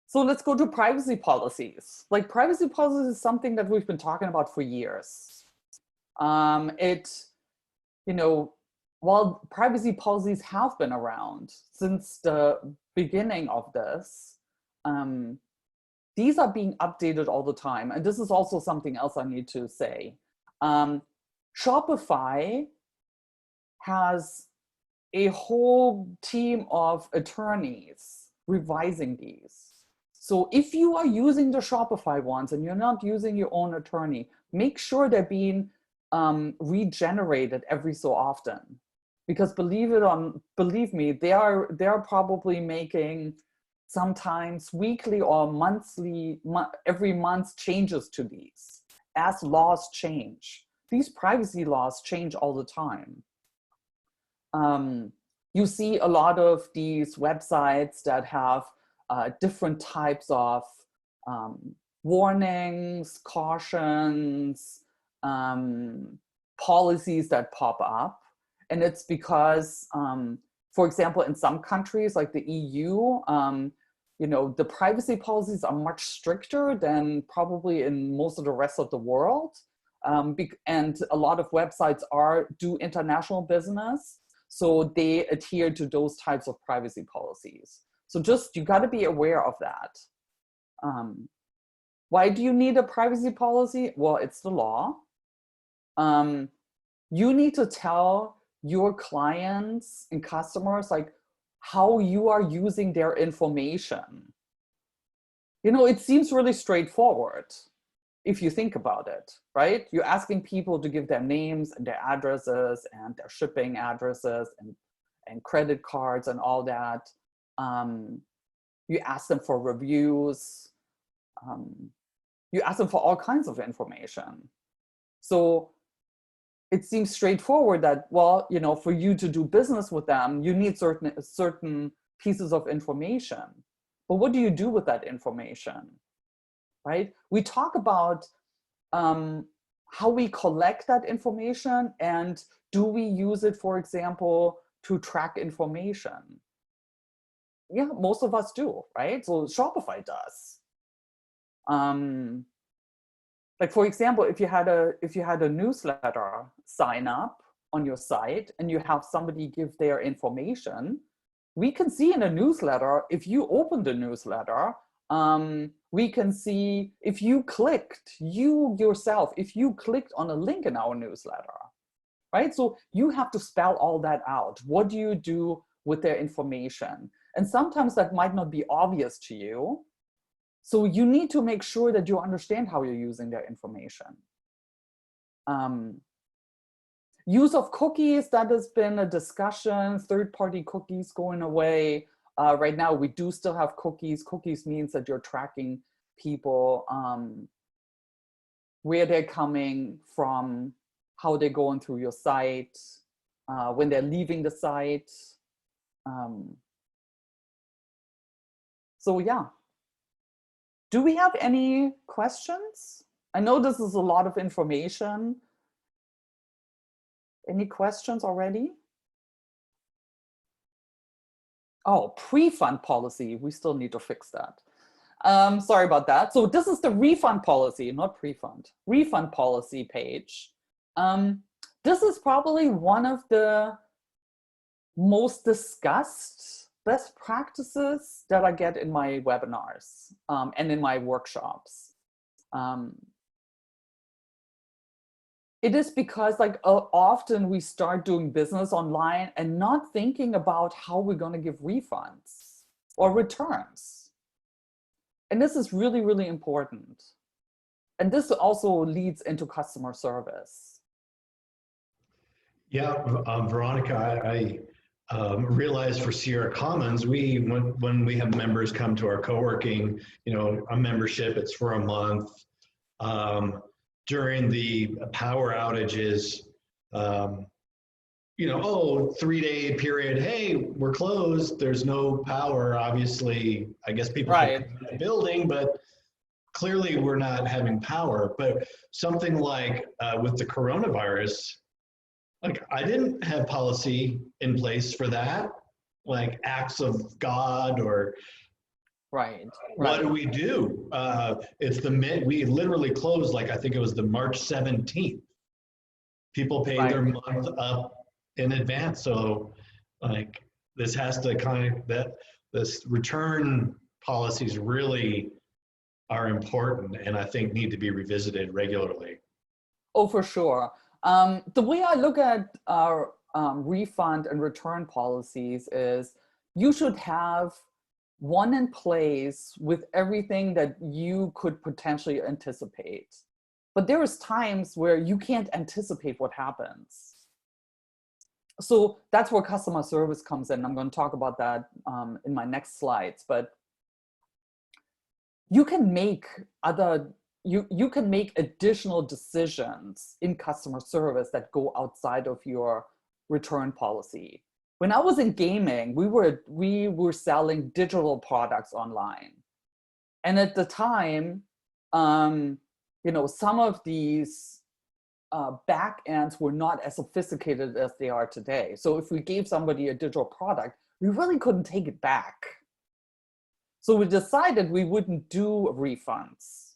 So let's go to privacy policies. Like, privacy policies is something that we've been talking about for years. You know, while privacy policies have been around since the beginning of this, these are being updated all the time. And this is also something else I need to say. Shopify has a whole team of attorneys revising these. So if you are using the Shopify ones and you're not using your own attorney, make sure they're being regenerated every so often. Because believe me, they are probably making sometimes weekly or monthly, every month changes to these as laws change. These privacy laws change all the time. You see a lot of these websites that have different types of warnings, cautions, policies that pop up. And it's because, for example, in some countries like the EU, you know, the privacy policies are much stricter than probably in most of the rest of the world. And a lot of websites do international business, so they adhere to those types of privacy policies. So you got to be aware of that. Why do you need a privacy policy? Well, it's the law. You need to tell your clients and customers like how you are using their information. You know, it seems really straightforward. if you think about it, right? You're asking people to give their names and their addresses and their shipping addresses and credit cards and all that. You ask them for reviews. You ask them for all kinds of information. So it seems straightforward that, well, you know, for you to do business with them, you need certain pieces of information. But what do you do with that information, right? We talk about how we collect that information, and do we use it, for example, to track information? Yeah, most of us do, right? So Shopify does. Like, for example, if you had a newsletter sign up on your site and you have somebody give their information, we can see in a newsletter, if you open the newsletter, we can see if you clicked, if you clicked on a link in our newsletter, right? So you have to spell all that out. What do you do with their information? And sometimes that might not be obvious to you. So you need to make sure that you understand how you're using their information. Use of cookies, that has been a discussion, third-party cookies going away. Right now, we do still have cookies. Cookies means that you're tracking people, where they're coming from, how they're going through your site, when they're leaving the site. So yeah. Do we have any questions? I know this is a lot of information. Any questions already? Oh, pre-fund policy. We still need to fix that. Sorry about that. So this is the refund policy, not pre-fund. Refund policy page. This is probably one of the most discussed best practices that I get in my webinars and in my workshops. It is because, like, often we start doing business online and not thinking about how we're going to give refunds or returns. And this is really, really important. And this also leads into customer service. Yeah, Veronica, I realized for Sierra Commons, when we have members come to our co-working, you know, a membership, it's for a month. During the power outages, you know, oh, 3-day period, hey, we're closed, there's no power. Obviously, I guess people Right. in the building, but clearly we're not having power. But something like with the coronavirus, like, I didn't have policy in place for that, like acts of God or Right. what do we do? We literally closed, like, I think it was the March 17th. People pay their month up in advance. So, like, this has to this return policies really are important, and I think need to be revisited regularly. Oh, for sure. The way I look at our refund and return policies is you should have one in place with everything that you could potentially anticipate. But there is times where you can't anticipate what happens. So that's where customer service comes in. I'm going to talk about that in my next slides. But you can make you can make additional decisions in customer service that go outside of your return policy. When I was in gaming, we were selling digital products online. And at the time, you know, some of these back ends were not as sophisticated as they are today. So if we gave somebody a digital product, we really couldn't take it back. So we decided we wouldn't do refunds.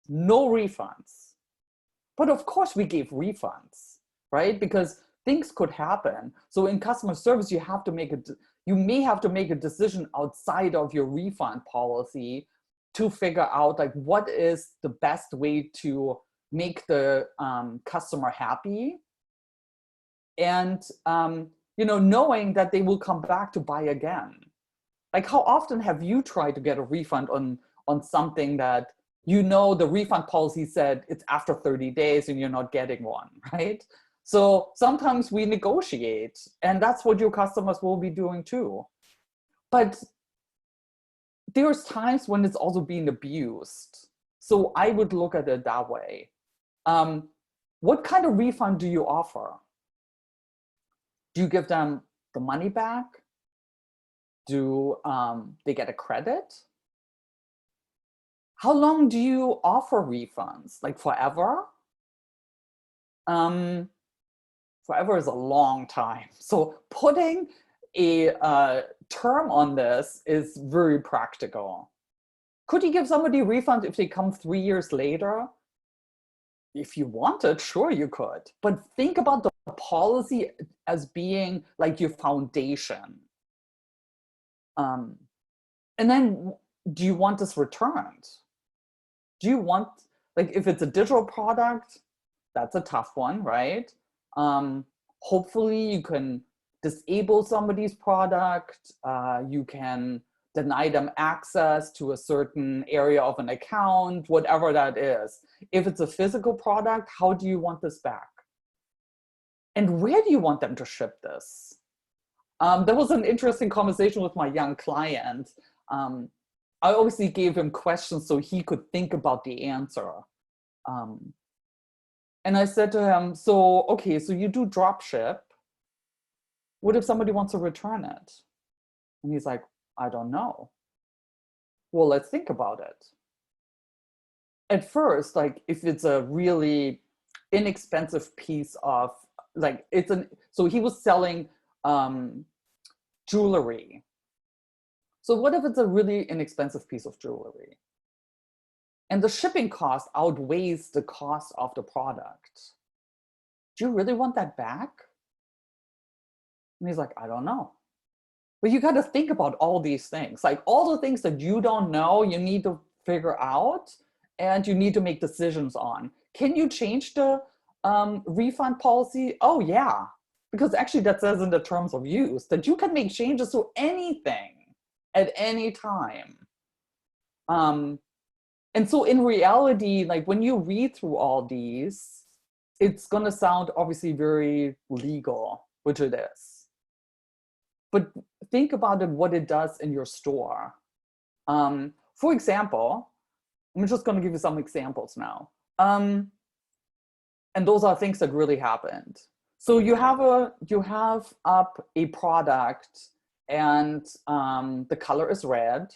No refunds. But of course we gave refunds, right? Because things could happen. So in customer service, you may have to make a decision outside of your refund policy to figure out, like, what is the best way to make the customer happy, and you know, knowing that they will come back to buy again. Like, how often have you tried to get a refund on something that you know, the refund policy said it's after 30 days and you're not getting one, right? So sometimes we negotiate, and that's what your customers will be doing too. But there's times when it's also being abused. So I would look at it that way. What kind of refund do you offer? Do you give them the money back? Do they get a credit? How long do you offer refunds? Like forever? Forever is a long time. So putting a term on this is very practical. Could you give somebody a refund if they come 3 years later? If you wanted, sure you could. But think about the policy as being like your foundation. And then, do you want this returned? Do you want, like, if it's a digital product, that's a tough one, right? Hopefully you can disable somebody's product. You can deny them access to a certain area of an account, whatever that is. If it's a physical product, how do you want this back? And where do you want them to ship this? There was an interesting conversation with my young client. I obviously gave him questions so he could think about the answer. And I said to him, so, okay, so you do drop ship. What if somebody wants to return it? And he's like, I don't know. Well, let's think about it. At first, like, if it's a really inexpensive piece of, like, so he was selling jewelry. So what if it's a really inexpensive piece of jewelry? And the shipping cost outweighs the cost of the product. Do you really want that back? And he's like, I don't know. But you got to think about all these things. Like, all the things that you don't know, you need to figure out, and you need to make decisions on. Can you change the refund policy? Oh yeah, because actually that says in the terms of use that you can make changes to anything at any time. And so in reality, like, when you read through all these, it's going to sound obviously very legal, which it is. But think about it, what it does in your store. For example, I'm just going to give you some examples now. And those are things that really happened. So you have up a product, and the color is red,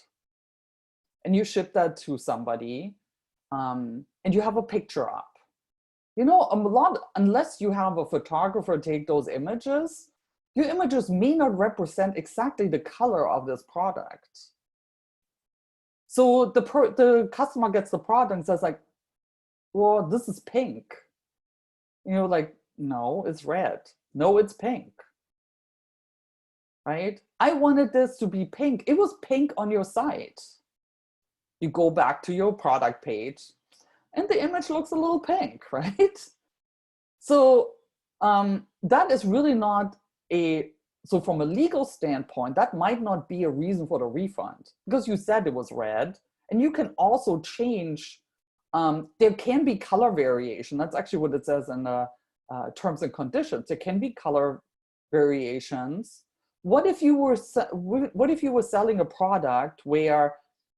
and you ship that to somebody, and you have a picture up. You know, unless you have a photographer take those images, your images may not represent exactly the color of this product. So the customer gets the product and says, like, well, this is pink. You know, like, no, it's red. No, it's pink. Right? I wanted this to be pink. It was pink on your site. You go back to your product page, and the image looks a little pink, right? So that is really not so from a legal standpoint, that might not be a reason for the refund, because you said it was red. And you can also change, there can be color variation. That's actually what it says in the terms and conditions. There can be color variations. What if you were selling a product where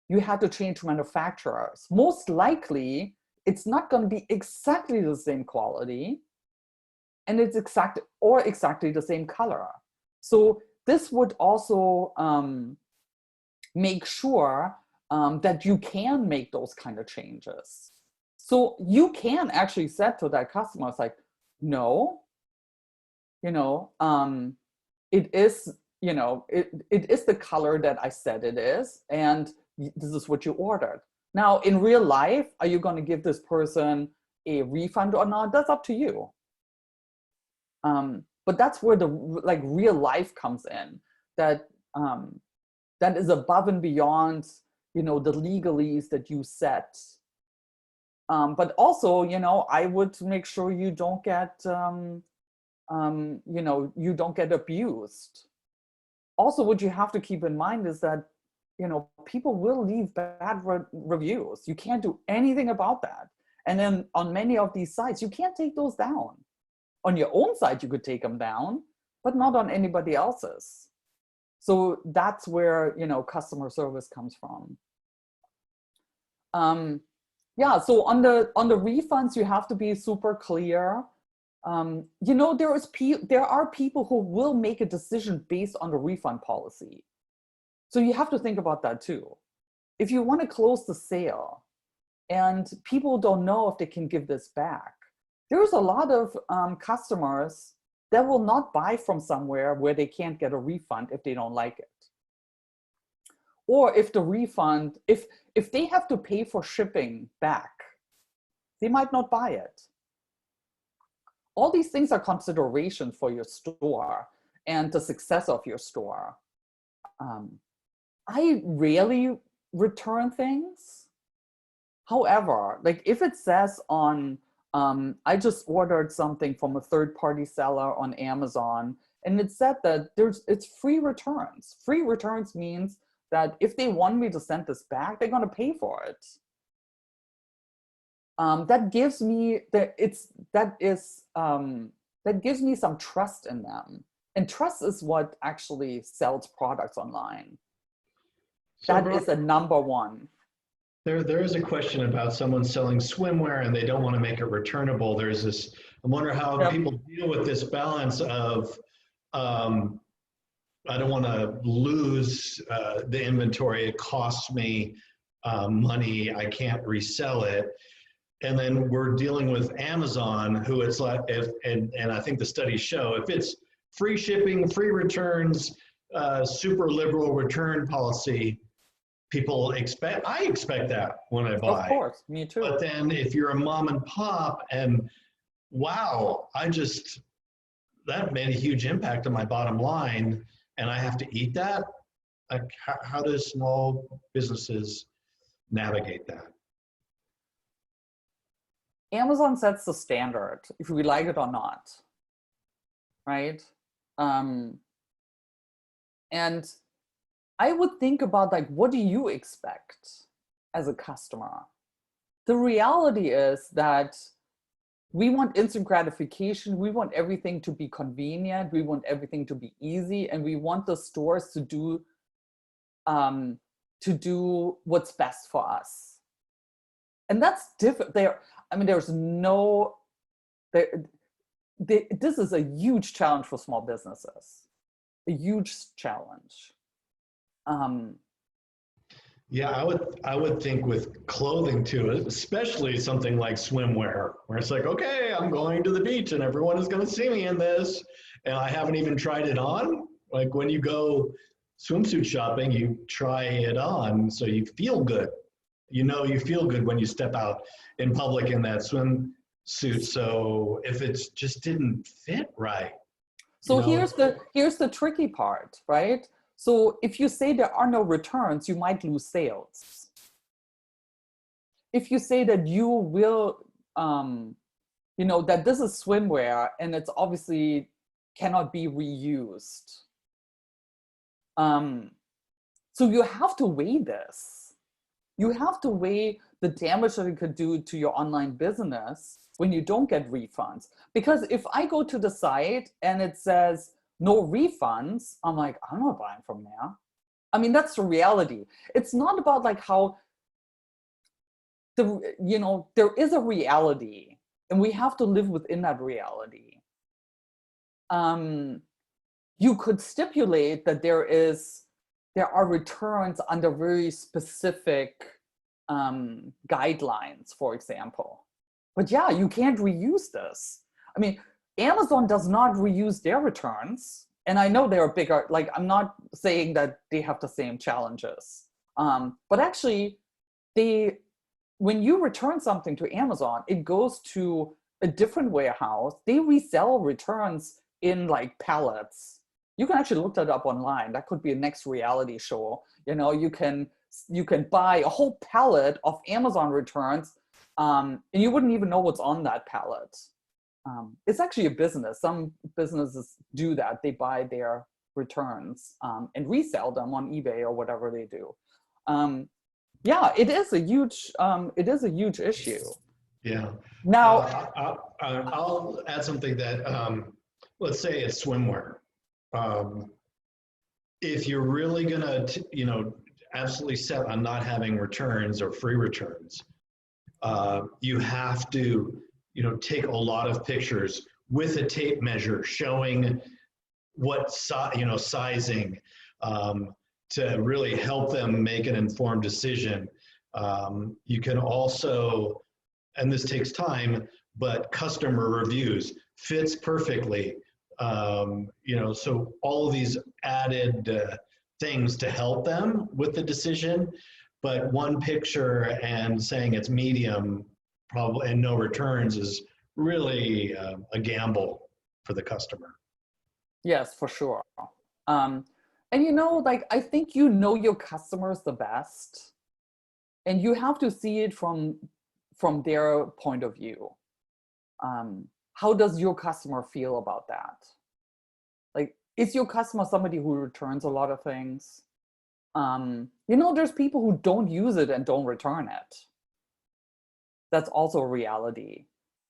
you had to change manufacturers? Most likely, it's not going to be exactly the same quality, and it's exactly the same color. So this would also make sure that you can make those kind of changes. So you can actually say to that customer, it's like, no, you know, it is, you know, it is the color that I said it is, and this is what you ordered. Now, in real life, are you going to give this person a refund or not? That's up to you. But that's where the real life comes in. That that is above and beyond, you know, the legalese that you set. But also, you know, I would make sure you don't get, you know, you don't get abused. Also, what you have to keep in mind is that people will leave bad reviews. You can't do anything about that. And then on many of these sites, you can't take those down. On your own site, you could take them down, but not on anybody else's. So that's where, customer service comes from. Yeah, so on the refunds, you have to be super clear. There are people who will make a decision based on the refund policy. So you have to think about that too. If you want to close the sale and people don't know if they can give this back, there's a lot of customers that will not buy from somewhere where they can't get a refund if they don't like it. Or if the refund, if they have to pay for shipping back, they might not buy it. All these things are considerations for your store and the success of your store. I rarely return things. However, like if it says on, I just ordered something from a third-party seller on Amazon, and it said that it's free returns. Free returns means that if they want me to send this back, they're gonna pay for it. That gives me that gives me some trust in them, and trust is what actually sells products online. So that is the number one. There is a question about someone selling swimwear and they don't want to make it returnable. There's this, I wonder how people deal with this balance of, I don't want to lose the inventory. It costs me money. I can't resell it. And then we're dealing with Amazon, who it's like, and I think the studies show, if it's free shipping, free returns, super liberal return policy, people expect, I expect that when I buy. Of course, me too. But then if you're a mom and pop and wow, that made a huge impact on my bottom line and I have to eat that, like how do small businesses navigate that? Amazon sets the standard, if we like it or not, right? And I would think about like, what do you expect as a customer? The reality is that we want instant gratification. We want everything to be convenient. We want everything to be easy. And we want the stores to do what's best for us. And that's different. There's no, this is a huge challenge for small businesses, a huge challenge. Yeah, I would think with clothing too, especially something like swimwear, where it's like, okay, I'm going to the beach and everyone is going to see me in this, and I haven't even tried it on. Like when you go swimsuit shopping, you try it on, so you feel good. You feel good when you step out in public in that swimsuit. So if it's just didn't fit right. So here's the tricky part, right? So if you say there are no returns, you might lose sales. If you say that you will, that this is swimwear and it's obviously cannot be reused. So you have to weigh this. You have to weigh the damage that it could do to your online business when you don't get refunds. Because if I go to the site and it says no refunds, I'm like, I'm not buying from there. I mean, that's the reality. It's not about like how, there is a reality and we have to live within that reality. You could stipulate that there are returns under very specific guidelines, for example. But yeah, you can't reuse this. I mean, Amazon does not reuse their returns. And I know they're bigger, like I'm not saying that they have the same challenges. But actually, when you return something to Amazon, it goes to a different warehouse. They resell returns in like pallets. You can actually look that up online. That could be a next reality show. You can buy a whole pallet of Amazon returns, and you wouldn't even know what's on that pallet. It's actually a business. Some businesses do that. They buy their returns and resell them on eBay or whatever they do. Yeah, it is a huge issue. Yeah. Now, I'll add something that, let's say it's swimwear. If you're really gonna, absolutely set on not having returns or free returns, you have to, take a lot of pictures with a tape measure showing what sizing, to really help them make an informed decision. You can also, and this takes time, but customer reviews fits perfectly. So all of these added things to help them with the decision, but one picture and saying it's medium probably and no returns is really a gamble for the customer. yes, for sure. And I think your customers the best, and you have to see it from their point of view. How does your customer feel about that? Like, is your customer somebody who returns a lot of things? There's people who don't use it and don't return it. That's also a reality.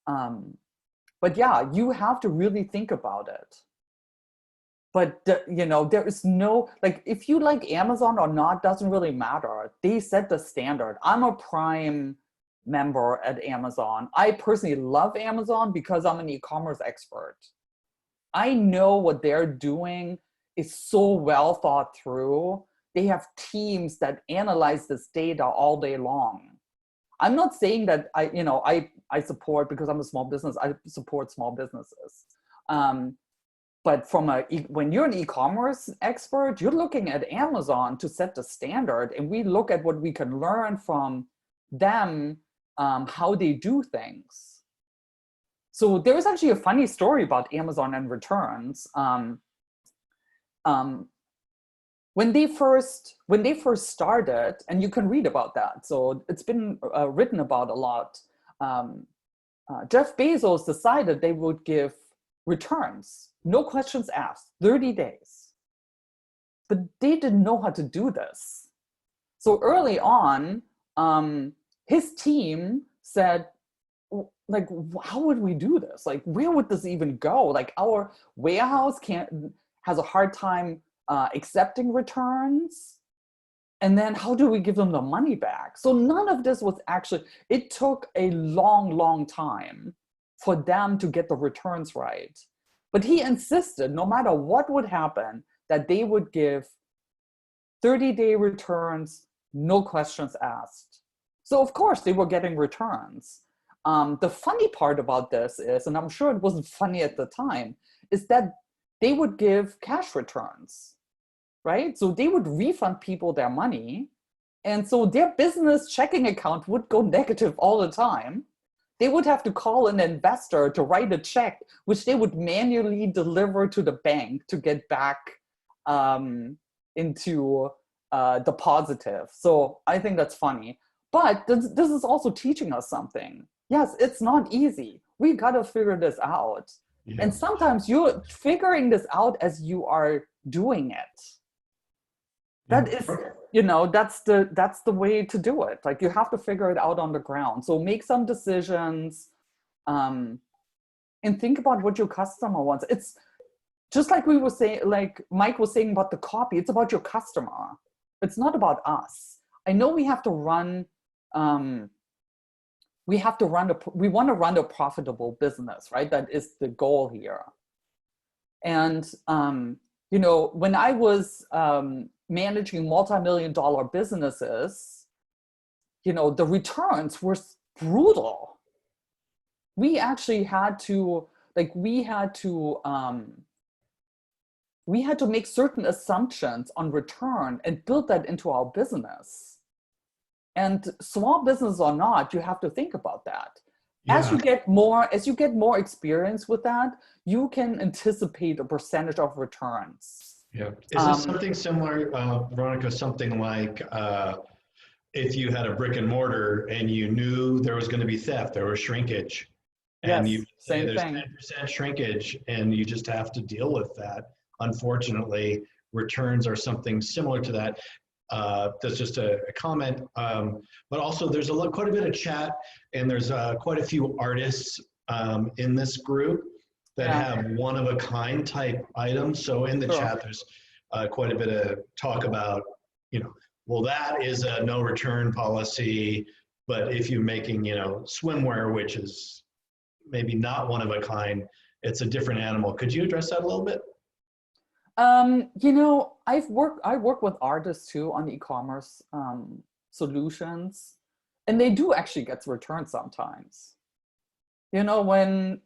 But yeah, you have to really think about it. But there is no, like, if you like Amazon or not, doesn't really matter. They set the standard. I'm a Prime member at Amazon. I personally love Amazon because I'm an e-commerce expert. I know what they're doing is so well thought through. They have teams that analyze this data all day long. I'm not saying that I support, because I'm a small business, I support small businesses. But when you're an e-commerce expert, you're looking at Amazon to set the standard, and we look at what we can learn from them, how they do things. So there's actually a funny story about Amazon and returns. When they first started, and you can read about that, so it's been written about a lot. Jeff Bezos decided they would give returns, no questions asked, 30 days. But they didn't know how to do this. So early on, his team said, like, how would we do this? Like, where would this even go? Like, our warehouse has a hard time accepting returns. And then how do we give them the money back? So none of this was actually, it took a long, long time for them to get the returns right. But he insisted, no matter what would happen, that they would give 30-day returns, no questions asked. So of course they were getting returns. The funny part about this is, and I'm sure it wasn't funny at the time, is that they would give cash returns, right? So they would refund people their money. And so their business checking account would go negative all the time. They would have to call an investor to write a check, which they would manually deliver to the bank to get back into the positive. So I think that's funny. But this is also teaching us something. Yes, it's not easy. We got to figure this out. Yeah. And sometimes you're figuring this out as you are doing it. That is, that's the way to do it. Like, you have to figure it out on the ground. So make some decisions, and think about what your customer wants. It's just like we were saying, like Mike was saying about the copy. It's about your customer. It's not about us. I know we have to run. We want to run a profitable business, right? That is the goal here. And when I was managing multi-million-dollar businesses, the returns were brutal. We actually had to, we had to make certain assumptions on return and build that into our business. And small business or not, you have to think about that. Yeah. As you get more experience with that, you can anticipate a percentage of returns. Yeah. Is this something similar, Veronica, something like if you had a brick and mortar and you knew there was going to be theft, there was shrinkage, and yes, you say there's thing. 10% shrinkage, and you just have to deal with that. Unfortunately, returns are something similar to that. That's just a comment. But also there's quite a bit of chat, and there's quite a few artists in this group that have one-of-a-kind type items. So in the chat, there's quite a bit of talk about, well, that is a no return policy, but if you're making, swimwear, which is maybe not one of a kind, it's a different animal. Could you address that a little bit? I work with artists too on e-commerce solutions, and they do actually get returned sometimes. When,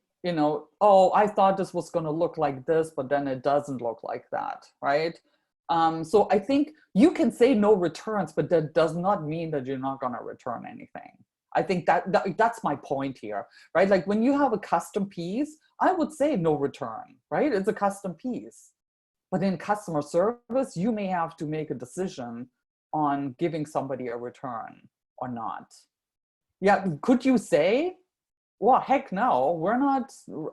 oh, I thought this was going to look like this, but then it doesn't look like that, right? So I think you can say no returns, but that does not mean that you're not going to return anything. I think that's my point here, right? Like when you have a custom piece, I would say no return, right? It's a custom piece. But in customer service, you may have to make a decision on giving somebody a return or not. Yeah, could you say, well, heck no,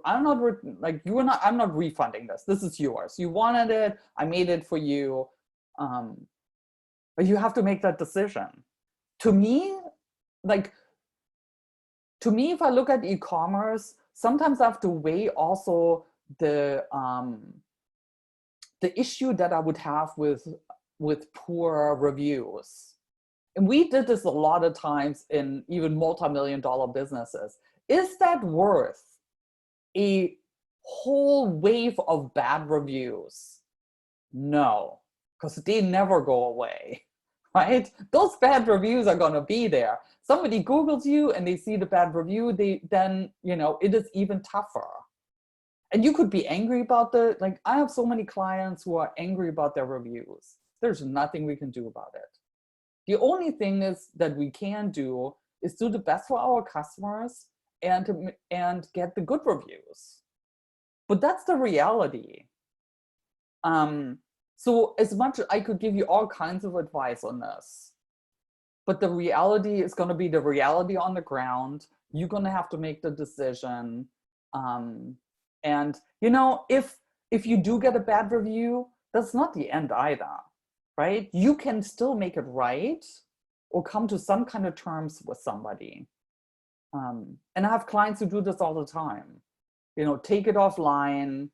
I'm not refunding this. This is yours. You wanted it, I made it for you. But you have to make that decision. To me, if I look at e-commerce, sometimes I have to weigh also the issue that I would have with poor reviews. And we did this a lot of times in even multi-million-dollar businesses. Is that worth a whole wave of bad reviews? No, because they never go away, right? Those bad reviews are gonna be there. Somebody Googles you and they see the bad review, then it is even tougher. And you could be angry about I have so many clients who are angry about their reviews. There's nothing we can do about it. The only thing is that we can do is do the best for our customers and get the good reviews. But that's the reality. So as much as I could give you all kinds of advice on this, but the reality is going to be the reality on the ground. You're going to have to make the decision. And if you do get a bad review, that's not the end either, right? You can still make it right or come to some kind of terms with somebody. And I have clients who do this all the time. Take it offline,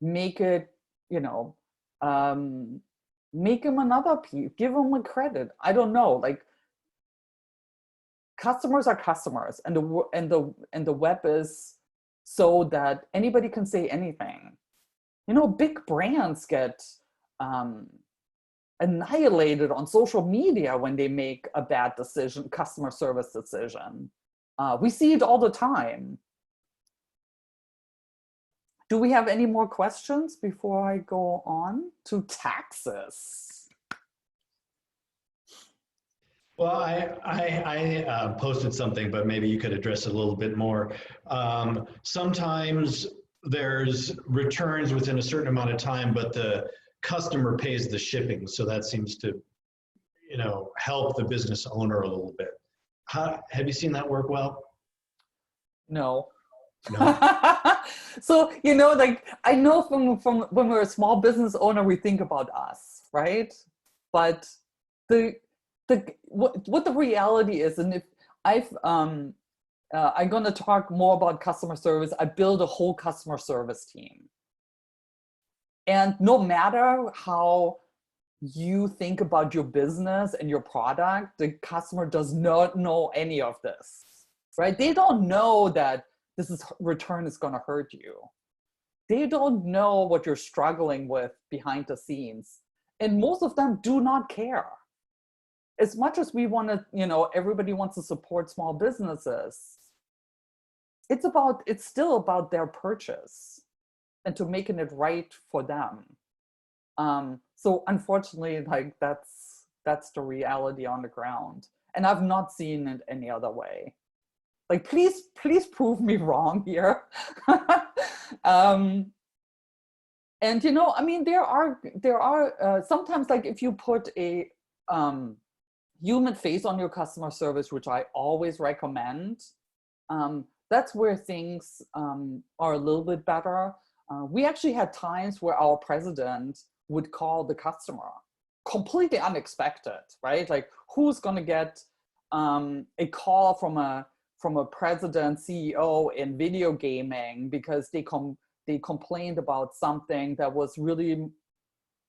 make it, make them another piece, give them a credit. I don't know, customers are customers, and the web is so that anybody can say anything. Big brands get annihilated on social media when they make a bad decision, customer service decision. We see it all the time. Do we have any more questions before I go on to taxes? Well, I posted something, but maybe you could address it a little bit more. Sometimes there's returns within a certain amount of time, but the customer pays the shipping. So that seems to, help the business owner a little bit. Have you seen that work well? No. No. So, I know from when we're a small business owner, we think about us, right? But what the reality is, and if I'm going to talk more about customer service, I build a whole customer service team. And no matter how you think about your business and your product, the customer does not know any of this, right? They don't know that return is going to hurt you. They don't know what you're struggling with behind the scenes. And most of them do not care. As much as we want to, everybody wants to support small businesses, it's still about their purchase and to making it right for them. So unfortunately, that's the reality on the ground. And I've not seen it any other way. Please prove me wrong here. And there are sometimes, if you put a human face on your customer service, which I always recommend, that's where things are a little bit better. We actually had times where our president would call the customer completely unexpected, right? Like who's going to get a call from a president, CEO in video gaming because they complained about something that was really,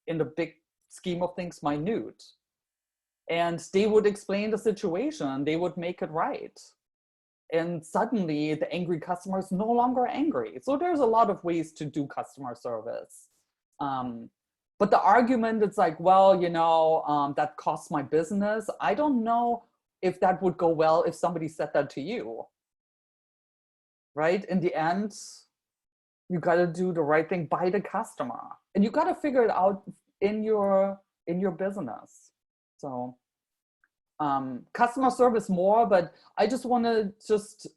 in the big scheme of things, minute. And they would explain the situation, they would make it right. And suddenly the angry customer is no longer angry. So there's a lot of ways to do customer service. But the argument is like, well, that costs my business. I don't know if that would go well if somebody said that to you, right? In the end, you got to do the right thing by the customer, and you got to figure it out in your business. So customer service more, but I just want to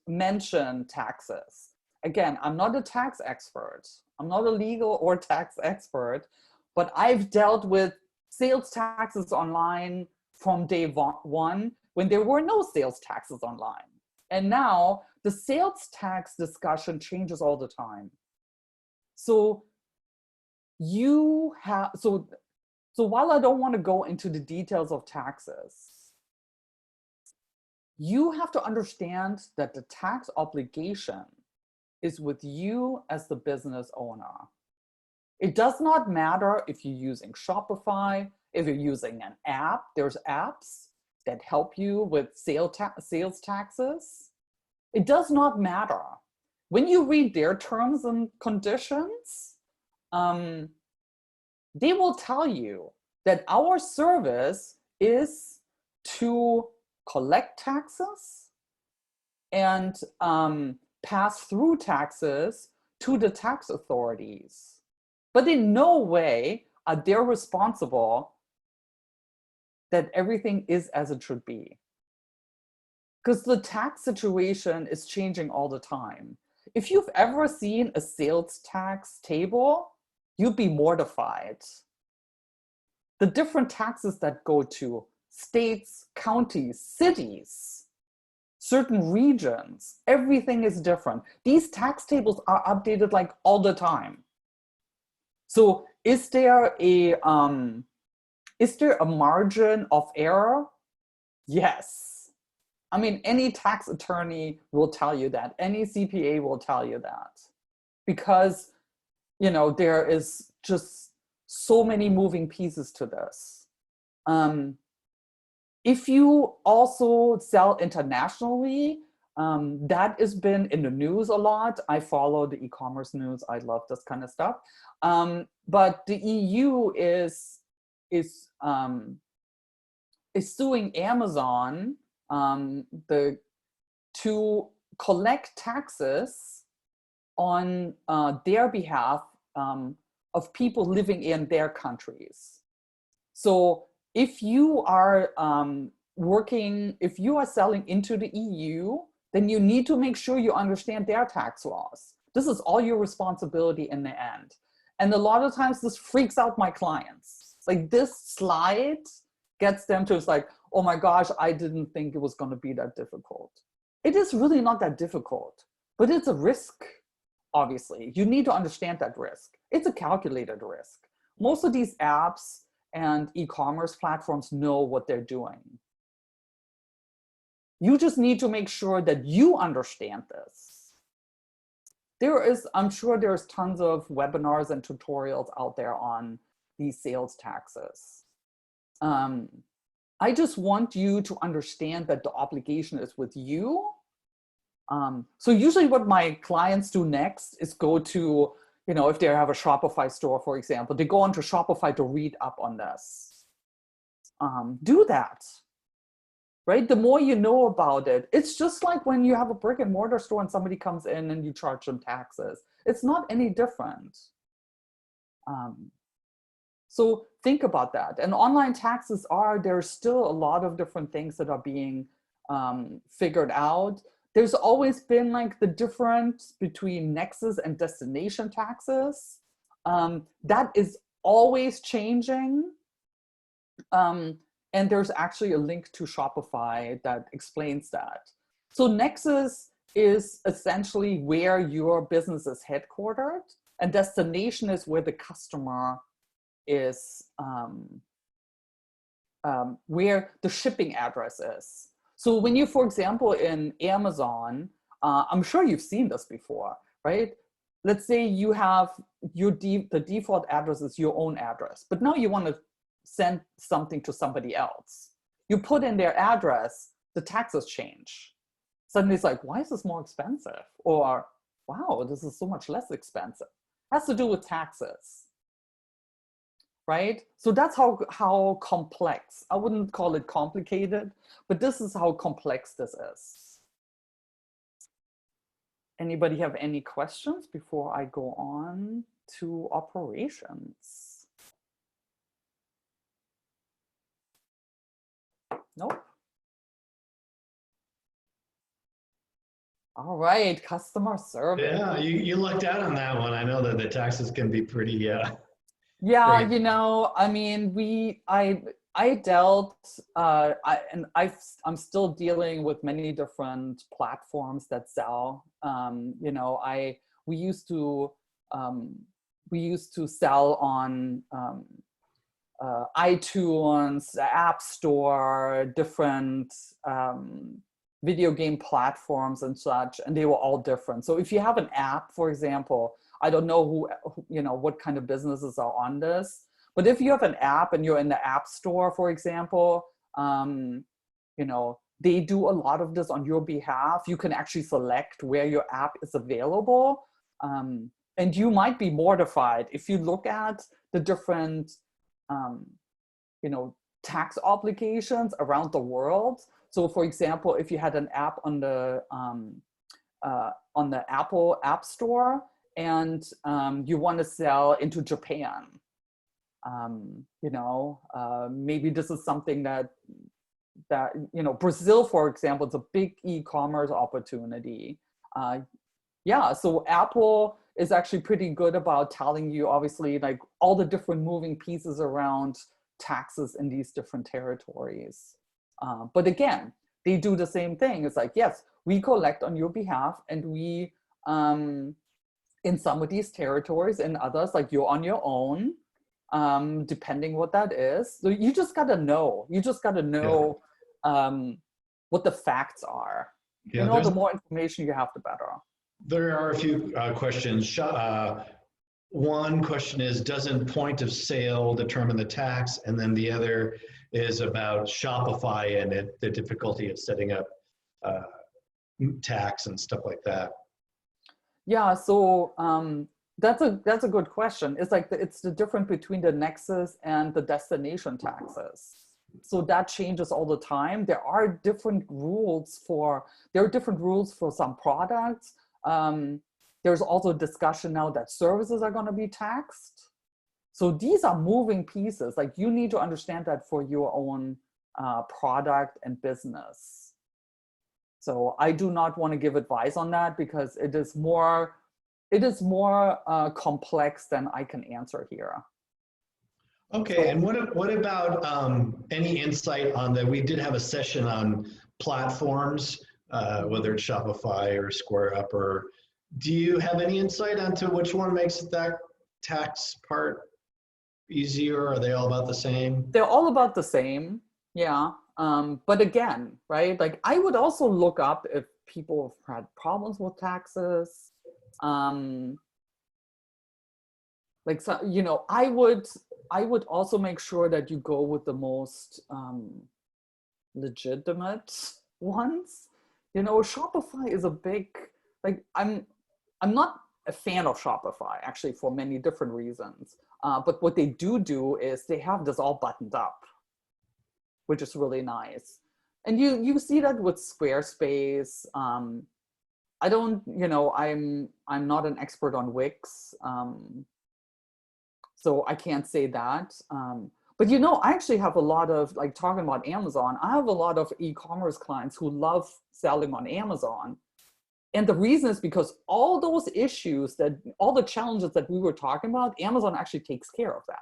mention taxes. Again, I'm not a tax expert. I'm not a legal or tax expert, but I've dealt with sales taxes online from day one when there were no sales taxes online. And now the sales tax discussion changes all the time. So so while I don't want to go into the details of taxes, you have to understand that the tax obligation is with you as the business owner. It does not matter if you're using Shopify, if you're using an app. There's apps that help you with sales taxes. It does not matter. When you read their terms and conditions, they will tell you that our service is to collect taxes and pass through taxes to the tax authorities. But in no way are they responsible that everything is as it should be. Because the tax situation is changing all the time. If you've ever seen a sales tax table, you'd be mortified. The different taxes that go to states, counties, cities, certain regions, everything is different. These tax tables are updated like all the time. So is there a margin of error? Yes. I mean, any tax attorney will tell you that. Any CPA will tell you that. Because, there is just so many moving pieces to this. If you also sell internationally, that has been in the news a lot. I follow the e-commerce news. I love this kind of stuff. But the EU is suing Amazon to collect taxes on their behalf of people living in their countries. So if you are if you are selling into the EU, then you need to make sure you understand their tax laws. This is all your responsibility in the end. And a lot of times this freaks out my clients. Like this slide gets them to, it's like, oh my gosh, I didn't think it was going to be that difficult. It is really not that difficult, but it's a risk, obviously. You need to understand that risk. It's a calculated risk. Most of these apps and e-commerce platforms know what they're doing. You just need to make sure that you understand this. I'm sure there's tons of webinars and tutorials out there on these sales taxes. I just want you to understand that the obligation is with you. So usually what my clients do next is go to, if they have a Shopify store, for example, they go onto Shopify to read up on this. Do that, right? The more you know about it, it's just like when you have a brick and mortar store and somebody comes in and you charge them taxes. It's not any different. So think about that. And online taxes there's still a lot of different things that are being figured out. There's always been like the difference between nexus and destination taxes. That is always changing. And there's actually a link to Shopify that explains that. So nexus is essentially where your business is headquartered, and destination is where the customer is where the shipping address is. So when you, for example, in Amazon, I'm sure you've seen this before, right? Let's say you have the default address is your own address, but now you want to send something to somebody else. You put in their address, the taxes change. Suddenly it's like, why is this more expensive? Or, wow, this is so much less expensive. It has to do with taxes, right? So that's how complex. I wouldn't call it complicated, but this is how complex this is. Anybody have any questions before I go on to operations? Nope. All right, customer service. Yeah, you lucked out on that one. I know that the taxes can be pretty, yeah, great. you know, I mean, I dealt, I'm still dealing with many different platforms that sell. You know, we used to sell on iTunes, App Store, different video game platforms and such, and they were all different. So if you have an app, for example, I don't know who you know, what kind of businesses are on this, but if you have an app and you're in the App Store, for example, you know, they do a lot of this on your behalf. You can actually select where your app is available. And you might be mortified if you look at the different, you know, tax obligations around the world. So for example, if you had an app on the Apple App Store and you want to sell into Japan, you know, maybe this is something that, you know, Brazil, for example, is a big e-commerce opportunity. Yeah, so Apple is actually pretty good about telling you, obviously, like all the different moving pieces around taxes in these different territories. But again, they do the same thing. It's like, yes, we collect on your behalf, and we, in some of these territories, and others, like you're on your own, depending what that is. So you just gotta know. You just gotta know what the facts are. Yeah, you know, the more information you have, the better. There are a few questions. One question is, doesn't point of sale determine the tax? And then the other is about Shopify and the difficulty of setting up tax and stuff like that. Yeah, so that's a good question. It's like it's the difference between the nexus and the destination taxes. So that changes all the time. There are different rules for some products. There's also discussion now that services are going to be taxed. So these are moving pieces. Like you need to understand that for your own product and business. So I do not want to give advice on that because it is more complex than I can answer here. Okay, So, and what about any insight on that? We did have a session on platforms, whether it's Shopify or SquareUp, or do you have any insight onto which one makes that tax part easier? Are they all about the same? they're all about the same, yeah. But again, right, like I would also look up if people have had problems with taxes. Like, so, you know, I would also make sure that you go with the most legitimate ones. You know, Shopify is a big, like, I'm not a fan of Shopify, actually, for many different reasons. But what they do is they have this all buttoned up, which is really nice. And you see that with Squarespace. I don't, you know, I'm not an expert on Wix, so I can't say that. But you know, I actually have a lot of, like, talking about Amazon, I have a lot of e-commerce clients who love selling on Amazon. And the reason is because all those issues, all the challenges that we were talking about, Amazon actually takes care of that.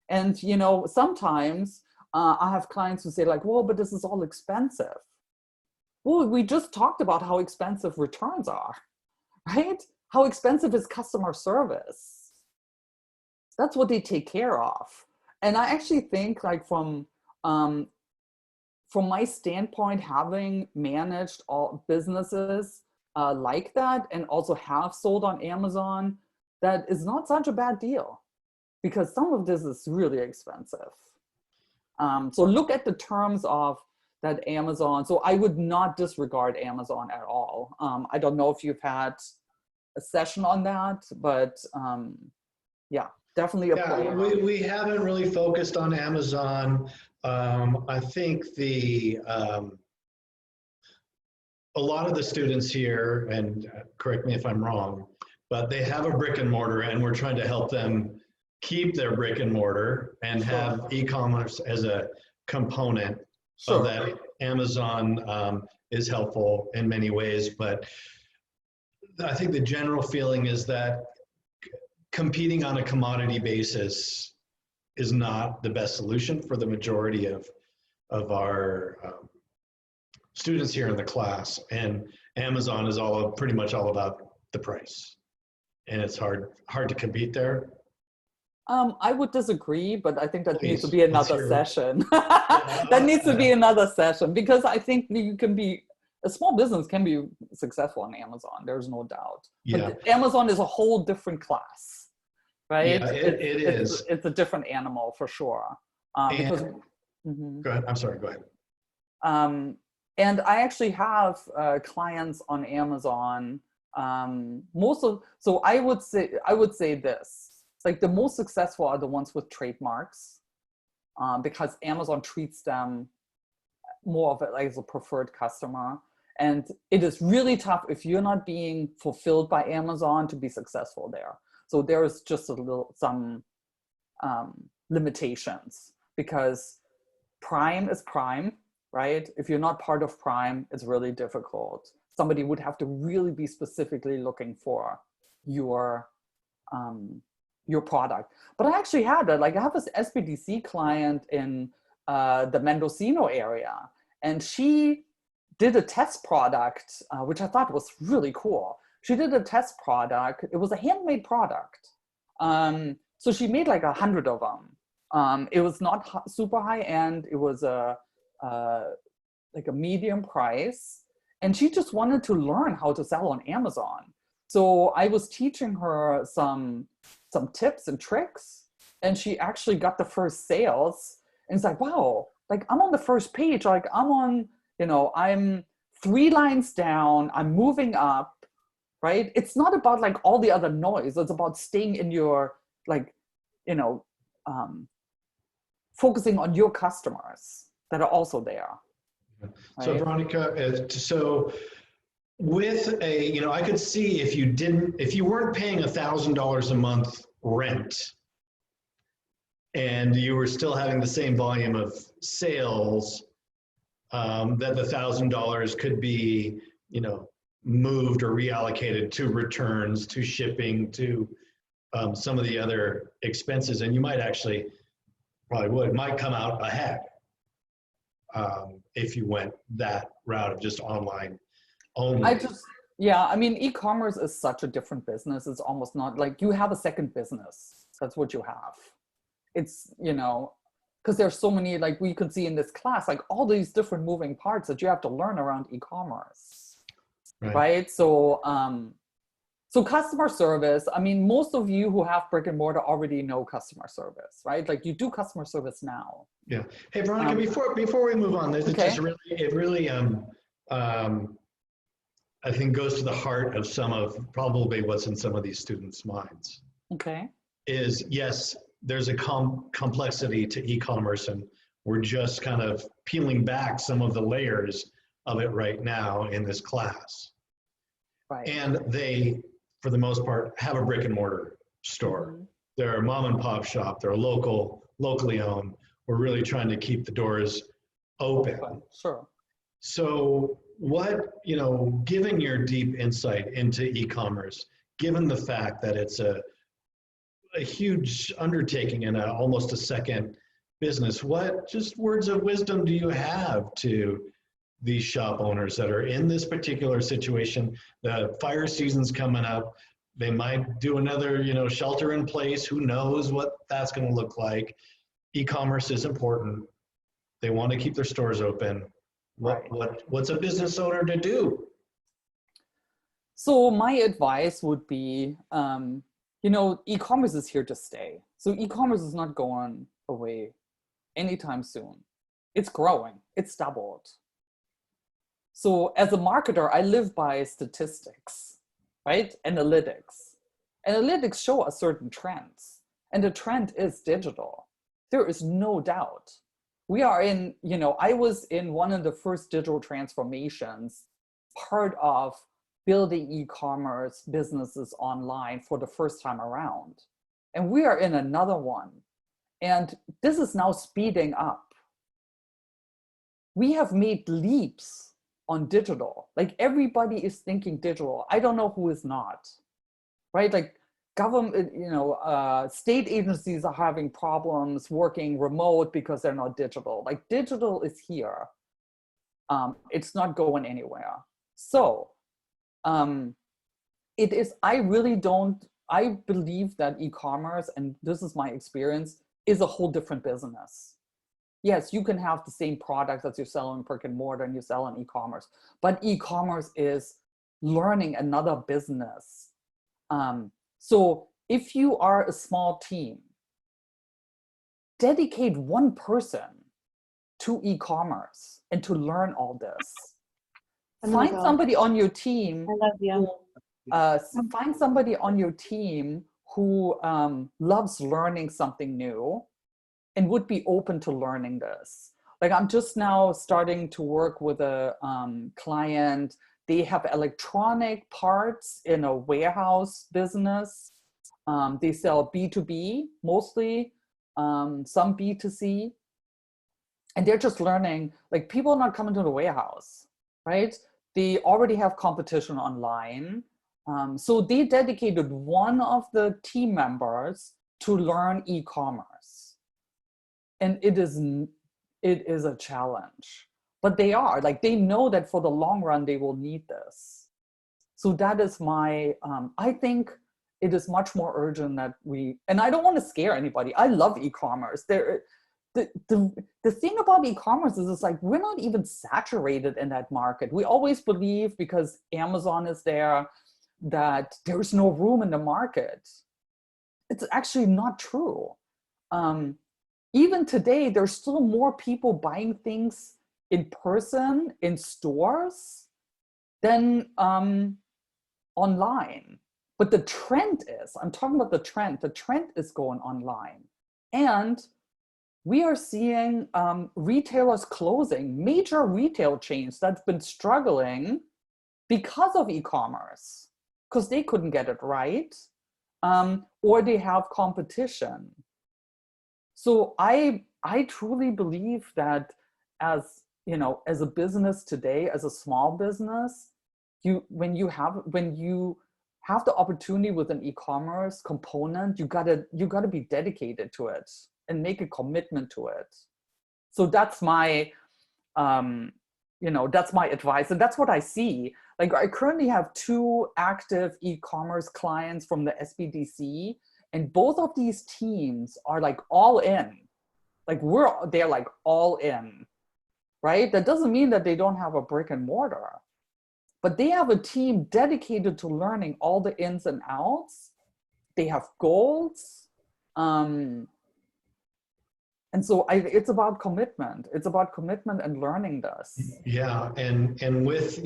And, you know, sometimes I have clients who say like, well, but this is all expensive. Well, we just talked about how expensive returns are, right? How expensive is customer service? That's what they take care of. And I actually think, like, from from my standpoint, having managed all businesses like that and also have sold on Amazon, that is not such a bad deal because some of this is really expensive. So look at the terms of that Amazon. So I would not disregard Amazon at all. I don't know if you've had a session on that, but yeah, definitely a Yeah, we haven't really focused on Amazon. I think a lot of the students here, and correct me if I'm wrong, but they have a brick and mortar and we're trying to help them keep their brick and mortar and have e-commerce as a component of that. Amazon is helpful in many ways, but I think the general feeling is that competing on a commodity basis is not the best solution for the majority of our students here in the class. And Amazon is pretty much all about the price, and it's hard to compete there. I would disagree, but I think that Please, needs to be another session. That needs to be another session because I think a small business can be successful on Amazon. There's no doubt. Yeah. But Amazon is a whole different class, right? Yeah, it is. It's a different animal for sure. Because, Go ahead. I'm sorry. Go ahead. And I actually have clients on Amazon. So I would say this. Like the most successful are the ones with trademarks because Amazon treats them more of it like as a preferred customer. And it is really tough if you're not being fulfilled by Amazon to be successful there. So there is just some limitations because Prime is Prime, right? If you're not part of Prime, it's really difficult. Somebody would have to really be specifically looking for your product. But I actually had that. Like I have this SBDC client in the Mendocino area, and she did a test product, which I thought was really cool. She did a test product. It was a handmade product. So she made like 100 of them. It was not super high end. It was like a medium price. And she just wanted to learn how to sell on Amazon. So I was teaching her some tips and tricks, and she actually got the first sales. And it's like, wow, like I'm on the first page, like I'm on, I'm 3 lines down, I'm moving up, right? It's not about like all the other noise. It's about staying in your, like, focusing on your customers that are also there. Right? So Veronica, with I could see if you weren't paying $1,000 a month rent and you were still having the same volume of sales, that the $1,000 could be, moved or reallocated to returns, to shipping, to some of the other expenses, and you might come out ahead if you went that route of just online only. E-commerce is such a different business. It's almost not like you have a second business. That's what you have. It's, because there's so many, like we could see in this class, like all these different moving parts that you have to learn around e-commerce, right? So, so customer service, most of you who have brick and mortar already know customer service, right? Like you do customer service now. Yeah. Hey, Veronica, before we move on, it really I think goes to the heart of some of probably what's in some of these students' minds. Okay. Is yes, there's a complexity to e-commerce, and we're just kind of peeling back some of the layers of it right now in this class. Right. And they, for the most part, have a brick and mortar store. Mm-hmm. They're a mom and pop shop. They're locally owned. We're really trying to keep the doors open. Sure. So given your deep insight into e-commerce, given the fact that it's a huge undertaking and almost a second business, what just words of wisdom do you have to these shop owners that are in this particular situation? The fire season's coming up. They might do another, shelter in place. Who knows what that's going to look like? E-commerce is important. They want to keep their stores open. Right. What's a business owner to do? So my advice would be, you know, e-commerce is here to stay. So e-commerce is not going away anytime soon. It's growing. It's doubled. So as a marketer, I live by statistics, right? Analytics. Analytics show us certain trends, and the trend is digital. There is no doubt. We are in, you know, I was in one of the first digital transformations, part of building e-commerce businesses online for the first time around. And we are in another one. And this is now speeding up. We have made leaps on digital. Like everybody is thinking digital. I don't know who is not, right? Like government, you know, state agencies are having problems working remote because they're not digital. Like digital is here. It's not going anywhere. So it is, I believe that e-commerce, and this is my experience, is a whole different business. Yes, you can have the same product that you sell in brick and mortar and you sell in e-commerce, but e-commerce is learning another business. So if you are a small team, dedicate one person to e-commerce and to learn all this. Find somebody on your team. I love you. Find somebody on your team who loves learning something new and would be open to learning this. Like I'm just now starting to work with a client. They have electronic parts in a warehouse business. They sell B2B mostly, some B2C. And they're just learning, like people are not coming to the warehouse, right? They already have competition online. So they dedicated one of the team members to learn e-commerce. And it is a challenge, but they are like, they know that for the long run, they will need this. So that is my, I think it is much more urgent that and I don't want to scare anybody. I love e-commerce. The thing about e-commerce is it's like, we're not even saturated in that market. We always believe because Amazon is there that there's no room in the market. It's actually not true. Even today, there's still more people buying things in person, in stores, than online. But the trend is, I'm talking about the trend is going online. And we are seeing retailers closing, major retail chains that's been struggling because of e-commerce, because they couldn't get it right, or they have competition. So I truly believe that as a business today, as a small business, when you have the opportunity with an e-commerce component, you gotta be dedicated to it and make a commitment to it. So that's my that's my advice, and that's what I see. Like I currently have 2 active e-commerce clients from the SBDC, and both of these teams are like all in. Like they're like all in, right? That doesn't mean that they don't have a brick and mortar, but they have a team dedicated to learning all the ins and outs. They have goals. And so it's about commitment. It's about commitment and learning this. Yeah, and with,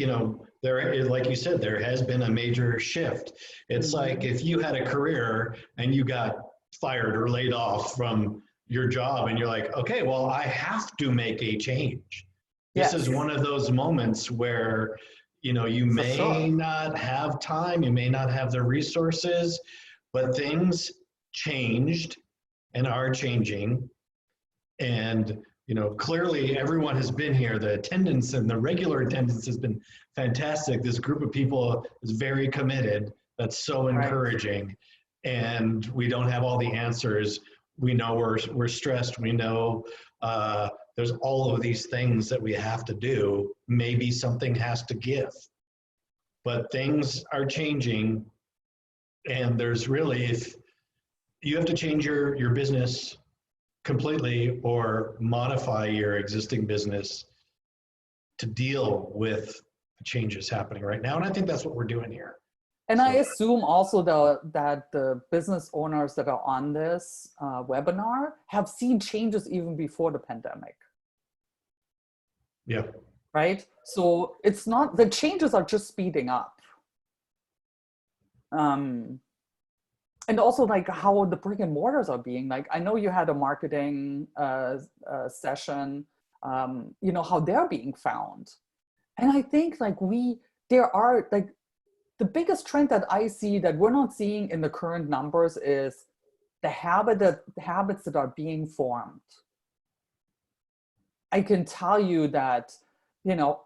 there, like you said, there has been a major shift. It's like if you had a career and you got fired or laid off from your job and you're like, okay, well, I have to make a change. This is one of those moments where, you may not have time, you may not have the resources, but things changed and are changing. And, clearly everyone has been here. The attendance and the regular attendance has been fantastic. This group of people is very committed. That's so encouraging. And we don't have all the answers. We know we're stressed. We know there's all of these things that we have to do. Maybe something has to give. But things are changing. And there's really, if you have to change your business completely or modify your existing business to deal with the changes happening right now. And I think that's what we're doing here. And I assume also that the business owners that are on this webinar have seen changes even before the pandemic. Yeah. Right? So it's not, the changes are just speeding up. And also like how the brick and mortars are being, like, I know you had a marketing session, you know, how they're being found. And I think like there are like, the biggest trend that I see that we're not seeing in the current numbers is the habits that are being formed. I can tell you that, you know,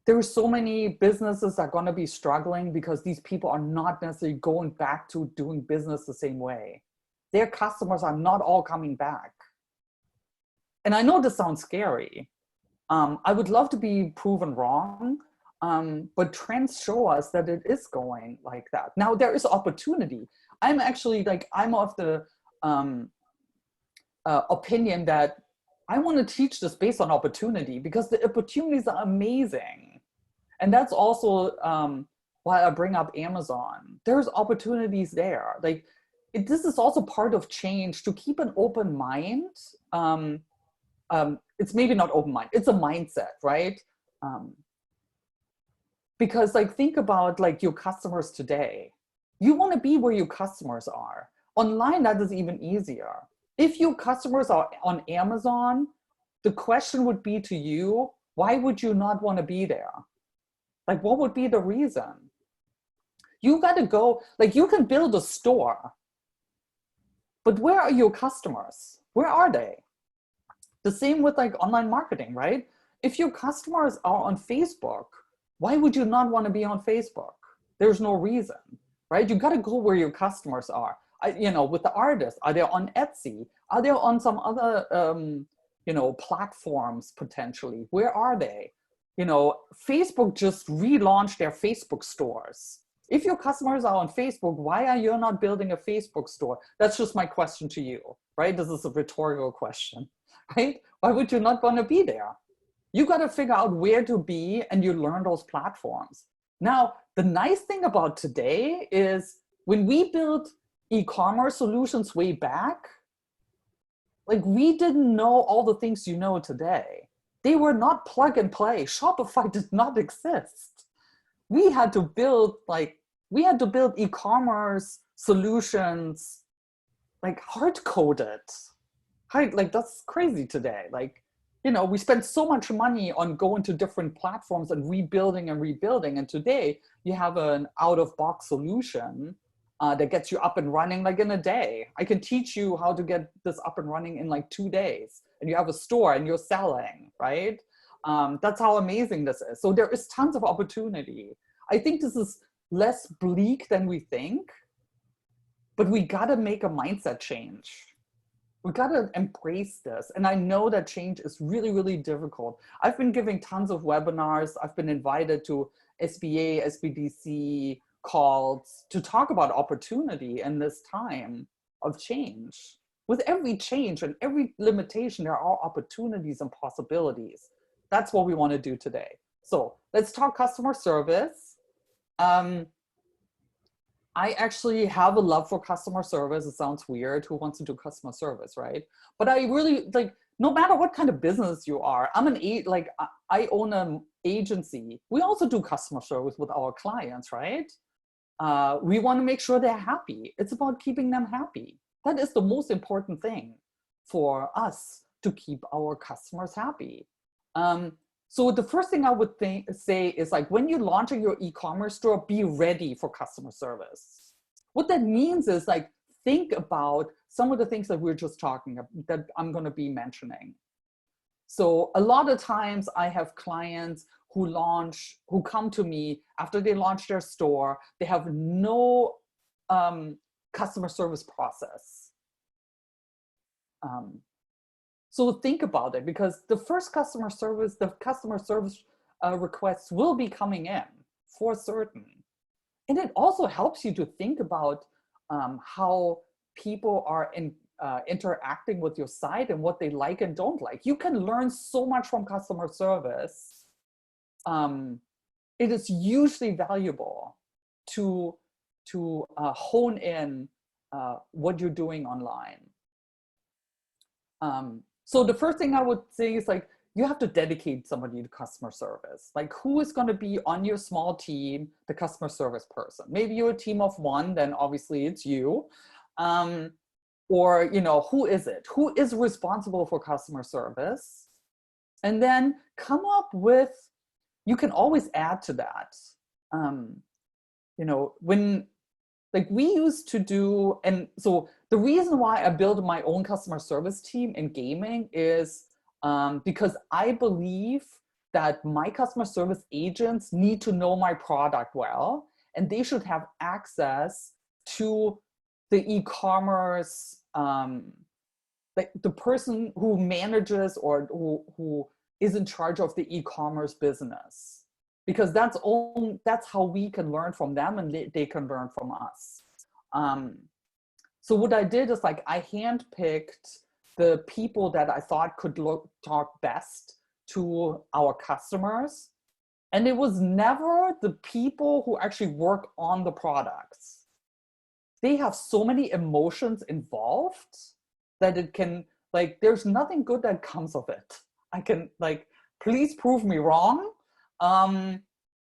there's so many businesses that are going to be struggling because these people are not necessarily going back to doing business the same way. Their customers are not all coming back. And I know this sounds scary. I would love to be proven wrong, but trends show us that it is going like that. Now there is opportunity. I'm actually like, I'm of the opinion that I want to teach this based on opportunity because the opportunities are amazing. And that's also why I bring up Amazon. There's opportunities there. Like this is also part of change, to keep an open mind. It's maybe not open mind, it's a mindset, right? Because like, think about like your customers today. You want to be where your customers are. Online, that is even easier. If your customers are on Amazon, the question would be to you, why would you not want to be there? Like, what would be the reason? You got to go, like, you can build a store, but where are your customers? Where are they? The same with like online marketing, right? If your customers are on Facebook, why would you not want to be on Facebook? There's no reason, right? You got to go where your customers are. You know, with the artists, are they on Etsy? Are they on some other, you know, platforms potentially? Where are they? You know, Facebook just relaunched their Facebook stores. If your customers are on Facebook, why are you not building a Facebook store? That's just my question to you, right? This is a rhetorical question, right? Why would you not want to be there? You got to figure out where to be, and you learn those platforms. Now, the nice thing about today is when we built e-commerce solutions way back, like we didn't know all the things you know today. They were not plug and play. Shopify did not exist. We had to build e-commerce solutions, like hard-coded. Like that's crazy today. Like, you know, we spend so much money on going to different platforms and rebuilding. And today you have an out-of-box solution that gets you up and running like in a day. I can teach you how to get this up and running in like 2 days, and you have a store and you're selling, right? That's how amazing this is. So there is tons of opportunity. I think this is less bleak than we think, but we gotta make a mindset change. We gotta embrace this. And I know that change is really, really difficult. I've been giving tons of webinars. I've been invited to SBA, SBDC calls to talk about opportunity in this time of change. With every change and every limitation, there are opportunities and possibilities. That's what we want to do today. So let's talk customer service. I actually have a love for customer service. It sounds weird. Who wants to do customer service, right? But I really, like, no matter what kind of business you are, I own an agency. We also do customer service with our clients, right? We want to make sure they're happy. It's about keeping them happy. That is the most important thing for us, to keep our customers happy. So the first thing I would say is, like, when you're launching your e-commerce store, be ready for customer service. What that means is, like, think about some of the things that we're just talking about, that I'm going to be mentioning. So a lot of times I have clients who come to me after they launch their store. They have no customer service process. So think about it, because the customer service requests will be coming in for certain. And it also helps you to think about how people are interacting with your site and what they like and don't like. You can learn so much from customer service. It is hugely valuable to hone in what you're doing online. So the first thing I would say is like, you have to dedicate somebody to customer service. Like, who is going to be on your small team, the customer service person? Maybe you're a team of one, then obviously it's you. Or, you know, who is it? Who is responsible for customer service? And then come up with, you can always add to that. You know, when, like we used to do, and so the reason why I built my own customer service team in gaming is because I believe that my customer service agents need to know my product well, and they should have access to the e-commerce, like the person who manages or who is in charge of the e-commerce business. Because that's how we can learn from them, and they can learn from us. So what I did is like I handpicked the people that I thought could talk best to our customers, and it was never the people who actually work on the products. They have so many emotions involved that it can, like, there's nothing good that comes of it. I can, like, please prove me wrong.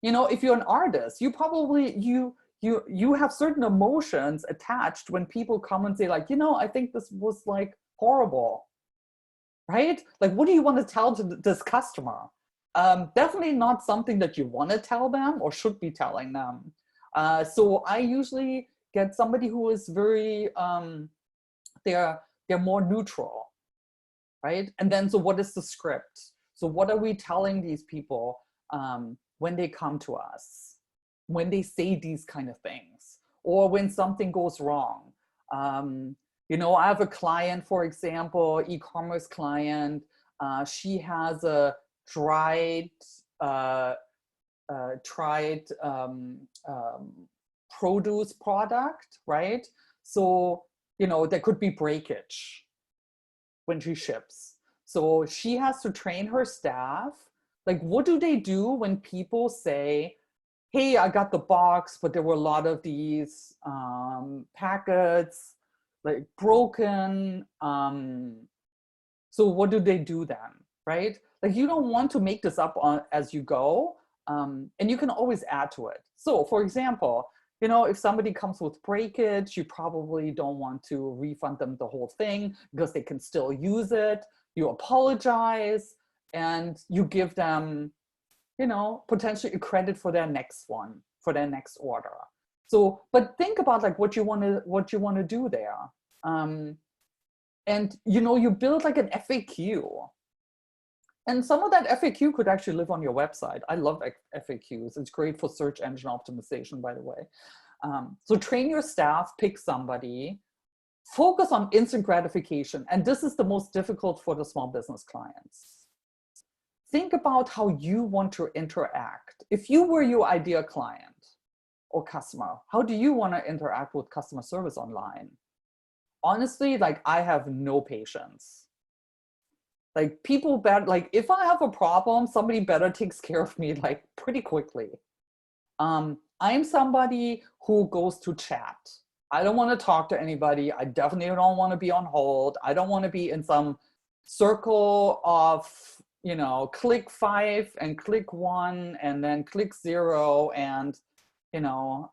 You know, if you're an artist, you probably, you have certain emotions attached when people come and say like, you know, I think this was like horrible, right? Like, what do you want to tell to this customer? Definitely not something that you want to tell them or should be telling them. So I usually get somebody who is very, they're more neutral, right? And then, so what is the script? So what are we telling these people when they come to us, when they say these kind of things, or when something goes wrong? You know, I have a client, for example, e-commerce client. She has a dried produce product, right? So, you know, there could be breakage when she ships. So she has to train her staff. Like, what do they do when people say, hey, I got the box, but there were a lot of these packets, like broken. So what do they do then, right? Like, you don't want to make this up as you go, and you can always add to it. So for example, you know, if somebody comes with breakage, you probably don't want to refund them the whole thing because they can still use it. You apologize and you give them, you know, potentially a credit for their next one, for their next order. So, but think about like what you want to do there. And, you know, you build like an FAQ. And some of that FAQ could actually live on your website. I love FAQs. It's great for search engine optimization, by the way. So train your staff, pick somebody, focus on instant gratification. And this is the most difficult for the small business clients. Think about how you want to interact. If you were your ideal client or customer, how do you want to interact with customer service online? Honestly, like, I have no patience. Like, people better, like, if I have a problem, somebody better takes care of me like pretty quickly. I'm somebody who goes to chat. I don't want to talk to anybody. I definitely don't want to be on hold. I don't want to be in some circle of, you know, click 5 and click 1 and then click 0 and, you know,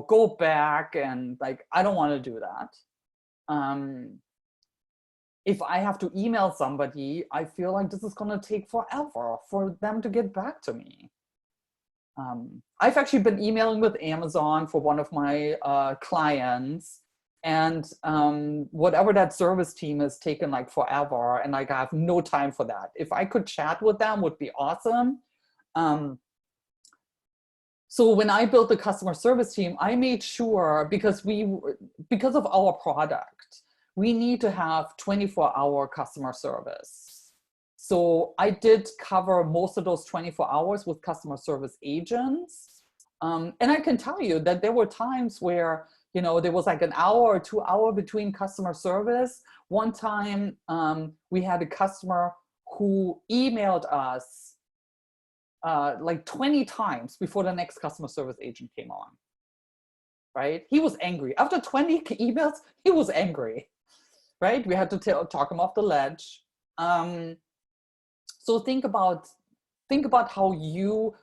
go back, and like, I don't want to do that. If I have to email somebody, I feel like this is going to take forever for them to get back to me. I've actually been emailing with Amazon for one of my clients, and whatever that service team has taken like forever, and like I have no time for that. If I could chat with them, would be awesome. So when I built the customer service team, I made sure, because of our product, we need to have 24-hour customer service. So I did cover most of those 24 hours with customer service agents. And I can tell you that there were times where you know, there was like an hour or 2 hours between customer service. One time we had a customer who emailed us like 20 times before the next customer service agent came on, right? He was angry. After 20 emails, he was angry, right? We had to talk him off the ledge. So think about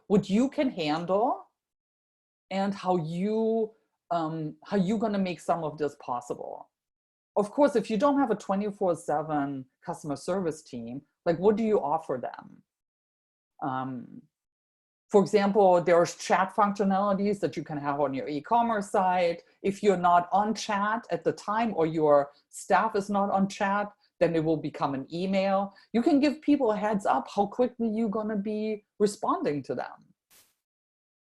what you can handle and how you're gonna make some of this possible. Of course, if you don't have a 24/7 customer service team, like what do you offer them? For example, there's chat functionalities that you can have on your e-commerce site. If you're not on chat at the time, or your staff is not on chat, then it will become an email. You can give people a heads up how quickly you're gonna be responding to them,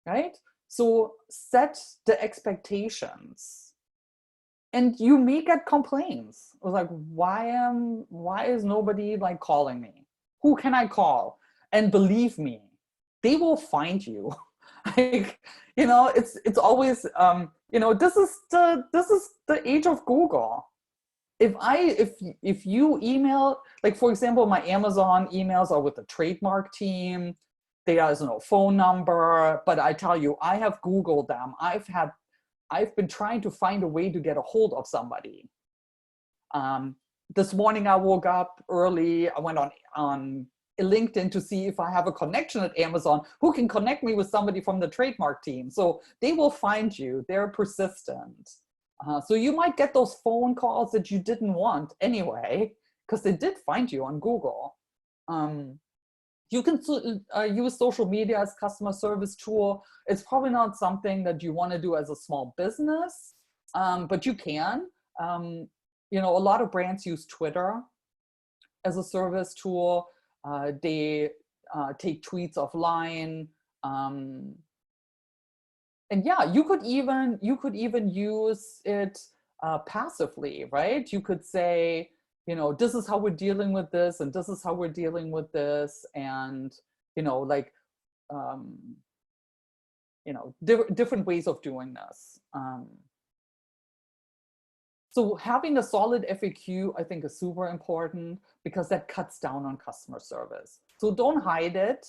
right? So set the expectations. And you may get complaints. It was like, why is nobody like calling me? Who can I call? And believe me, they will find you. Like, you know, it's always, you know, this is the age of Google. If you email, like for example, my Amazon emails are with the trademark team. There is no phone number, but I tell you, I have Googled them. I've been trying to find a way to get a hold of somebody. This morning I woke up early. I went on LinkedIn to see if I have a connection at Amazon who can connect me with somebody from the trademark team. So they will find you. They're persistent. So you might get those phone calls that you didn't want anyway, because they did find you on Google. You can use social media as customer service tool. It's probably not something that you want to do as a small business, but you can. You know, a lot of brands use Twitter as a service tool. They take tweets offline. And yeah, you could even use it passively, right? You could say, you know, this is how we're dealing with this, and this is how we're dealing with this, and you know, like, you know, different ways of doing this. So having a solid FAQ, I think, is super important, because that cuts down on customer service. So don't hide it.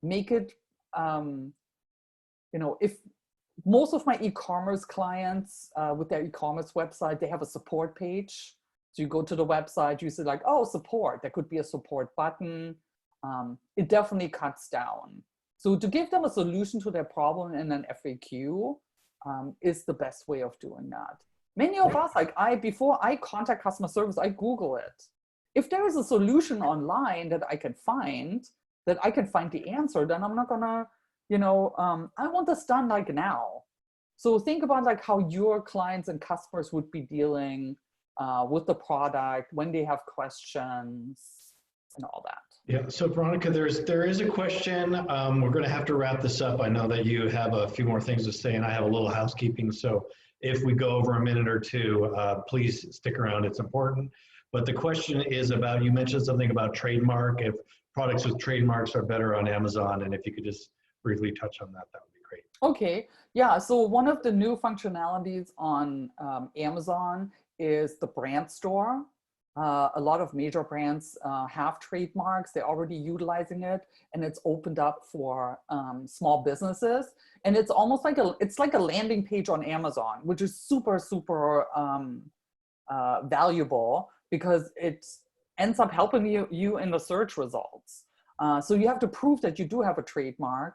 Make it, you know, if most of my e-commerce clients with their e-commerce website, they have a support page. So you go to the website, you say like, oh, support. There could be a support button. It definitely cuts down. So to give them a solution to their problem in an FAQ is the best way of doing that. Many of us, like before I contact customer service, I Google it. If there is a solution online that I can find the answer, then I'm not gonna, you know, I want this done like now. So think about like how your clients and customers would be dealing with the product when they have questions and all that. Yeah, so Veronica, there is a question. We're going to have to wrap this up. I know that you have a few more things to say, and I have a little housekeeping. So if we go over a minute or two, please stick around. It's important. But the question is about, you mentioned something about trademark. If products with trademarks are better on Amazon, and if you could just briefly touch on that, that would be great. Okay, yeah. So one of the new functionalities on Amazon is the brand store. A lot of major brands have trademarks. They're already utilizing it, and it's opened up for small businesses. And it's almost like a landing page on Amazon, which is super, super valuable, because it ends up helping you in the search results. So you have to prove that you do have a trademark.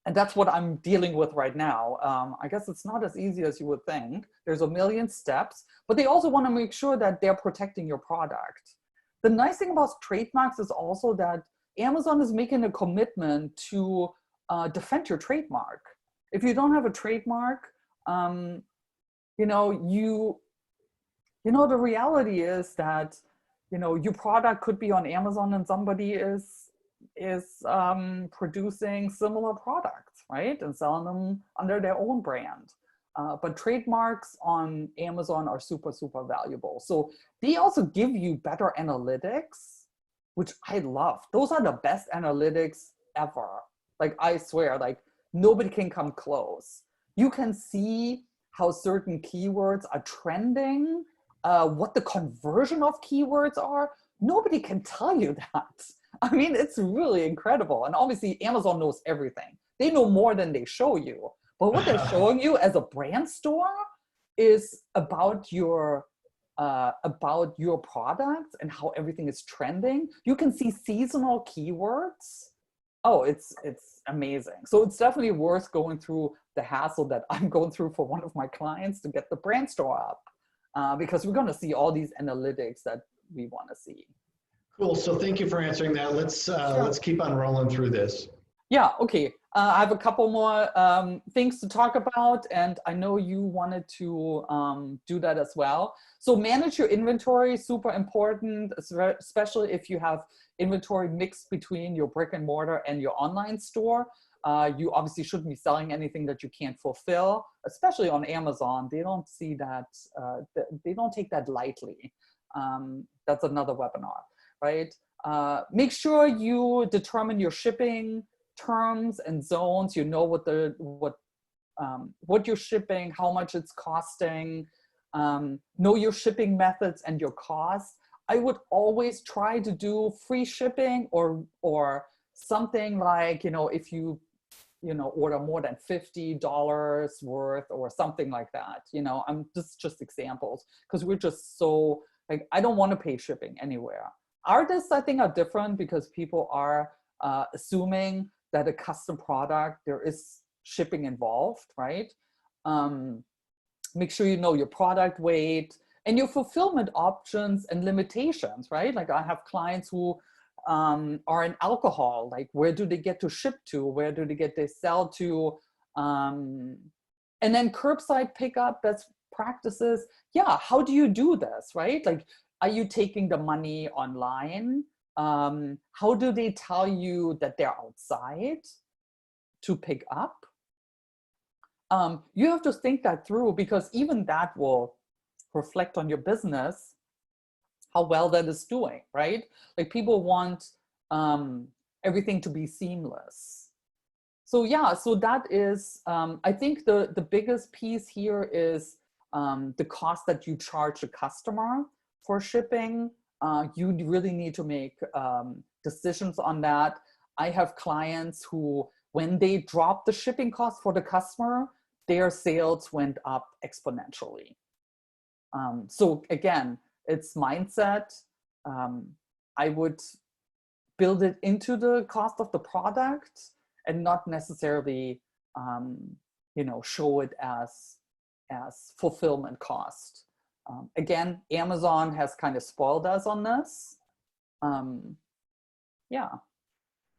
And that's what I'm dealing with right now. I guess it's not as easy as you would think. There's a million steps, but they also want to make sure that they're protecting your product. The nice thing about trademarks is also that Amazon is making a commitment to defend your trademark. If you don't have a trademark, you know, the reality is that, you know, your product could be on Amazon and somebody is producing similar products, right? And selling them under their own brand. But trademarks on Amazon are super, super valuable. So they also give you better analytics, which I love. Those are the best analytics ever. Like, I swear, like nobody can come close. You can see how certain keywords are trending, what the conversion of keywords are. Nobody can tell you that. I mean, it's really incredible. And obviously Amazon knows everything. They know more than they show you. But what they're showing you as a brand store is about your products and how everything is trending. You can see seasonal keywords. Oh, it's amazing. So it's definitely worth going through the hassle that I'm going through for one of my clients to get the brand store up, because we're going to see all these analytics that we want to see. Cool. So thank you for answering that. Let's keep on rolling through this. Yeah. Okay. I have a couple more things to talk about, and I know you wanted to do that as well. So manage your inventory, super important, especially if you have inventory mixed between your brick and mortar and your online store. You obviously shouldn't be selling anything that you can't fulfill, especially on Amazon. They don't see that, they don't take that lightly. That's another webinar, right? Make sure you determine your shipping terms and zones. You know what you're shipping, how much it's costing, know your shipping methods and your costs. I would always try to do free shipping or something like, if you order more than $50 worth or something like that. I'm just examples, because we're just so like, I don't want to pay shipping anywhere. Artists, I think, are different because people are assuming that a custom product, there is shipping involved, right? Make sure you know your product weight and your fulfillment options and limitations, right? Like I have clients who are in alcohol, like where do they get to ship to? Where do they get to sell to? And then curbside pickup, best practices. Yeah, how do you do this, right? Like, are you taking the money online? How do they tell you that they're outside to pick up? You have to think that through, because even that will reflect on your business, how well that is doing, right? Like people want everything to be seamless. So yeah, so that is, I think the biggest piece here is the cost that you charge the customer for shipping. You really need to make decisions on that. I have clients who, when they drop the shipping cost for the customer, their sales went up exponentially. So again, it's mindset. I would build it into the cost of the product and not necessarily, show it as fulfillment cost. Again, Amazon has kind of spoiled us on this. Yeah.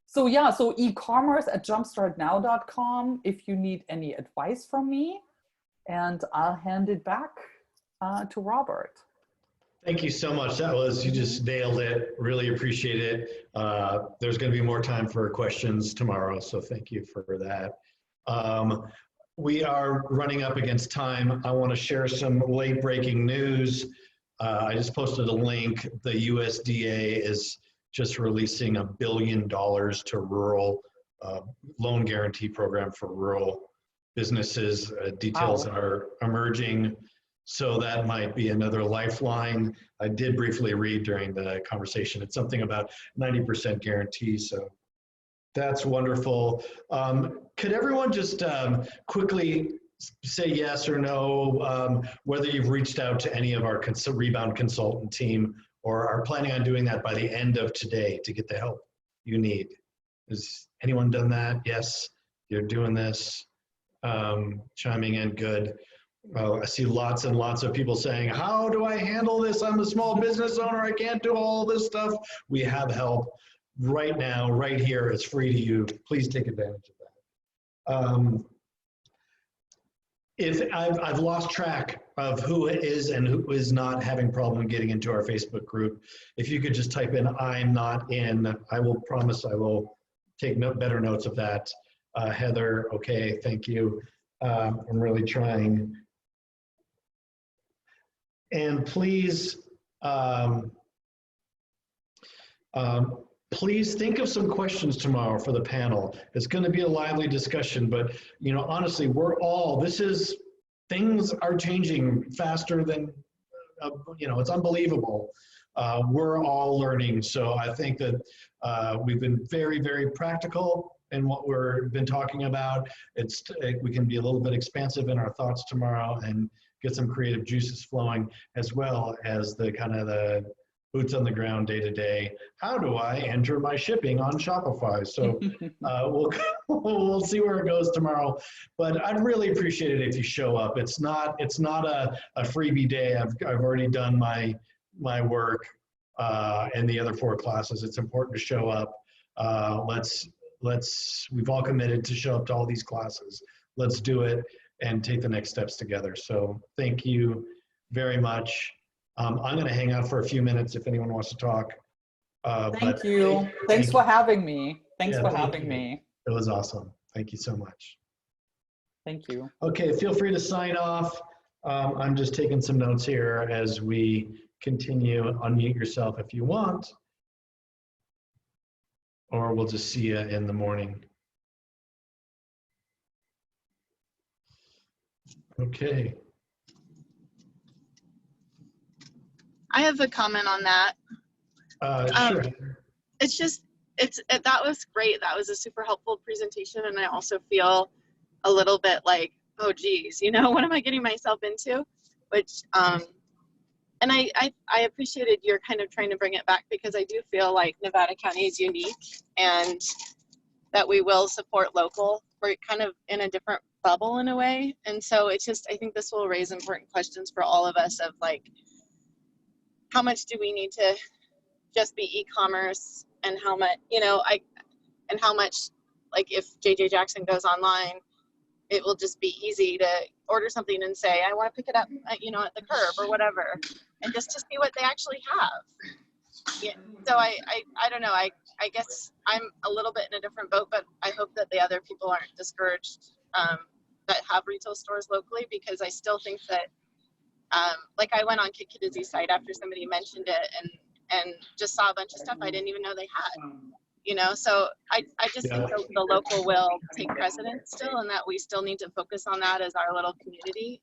So yeah, so e-commerce at jumpstartnow.com if you need any advice from me, and I'll hand it back to Robert. Thank you so much. You just nailed it. Really appreciate it. There's going to be more time for questions tomorrow, so thank you for that. We are running up against time. I want to share some late breaking news. I just posted a link. The USDA is just releasing $1 billion to rural loan guarantee program for rural businesses. Details are emerging. So that might be another lifeline. I did briefly read during the conversation. It's something about 90% guarantee. So that's wonderful. Could everyone just quickly say yes or no, whether you've reached out to any of our Rebound consultant team or are planning on doing that by the end of today to get the help you need? Has anyone done that? Yes, you're doing this. Chiming in, good. I see lots and lots of people saying, how do I handle this? I'm a small business owner. I can't do all this stuff. We have help right now, right here. It's free to you. Please take advantage of that. If I've lost track of who is and who is not having problem getting into our Facebook group, if you could just type in, I'm not in, I will promise I will take better notes of that. Heather, okay, thank you. I'm really trying. And please, please think of some questions tomorrow for the panel. It's going to be a lively discussion, but honestly, we're all, this is things are changing faster than, it's unbelievable. We're all learning. So I think that we've been very, very practical in what we've been talking about. We can be a little bit expansive in our thoughts tomorrow and get some creative juices flowing, as well as the kind of the boots on the ground day to day. How do I enter my shipping on Shopify? So we'll see where it goes tomorrow. But I'd really appreciate it if you show up. It's not a freebie day. I've already done my work in the other 4 classes. It's important to show up. We've all committed to show up to all these classes. Let's do it and take the next steps together. So thank you very much. I'm going to hang out for a few minutes if anyone wants to talk. Thank you. Thanks for having me. Thanks for having me. It was awesome. Thank you so much. Thank you. Okay, feel free to sign off. I'm just taking some notes here as we continue. Unmute yourself if you want, or we'll just see you in the morning. Okay. I have a comment on that. Sure. It's just, that was great. That was a super helpful presentation. And I also feel a little bit like, oh geez, what am I getting myself into? Which, and I appreciated your kind of trying to bring it back, because I do feel like Nevada County is unique and that we will support local. We're kind of in a different bubble in a way. And so it's just, I think this will raise important questions for all of us of like, how much do we need to just be e-commerce, and how much, and how much, like if JJ Jackson goes online, it will just be easy to order something and say, I want to pick it up, at the curb or whatever, and just to see what they actually have. Yeah. So I don't know. I guess I'm a little bit in a different boat, but I hope that the other people aren't discouraged that have retail stores locally, because I still think that, like I went on Kikidizzy's site after somebody mentioned it and just saw a bunch of stuff I didn't even know they had, so I just think the local will take precedence still, and that we still need to focus on that as our little community.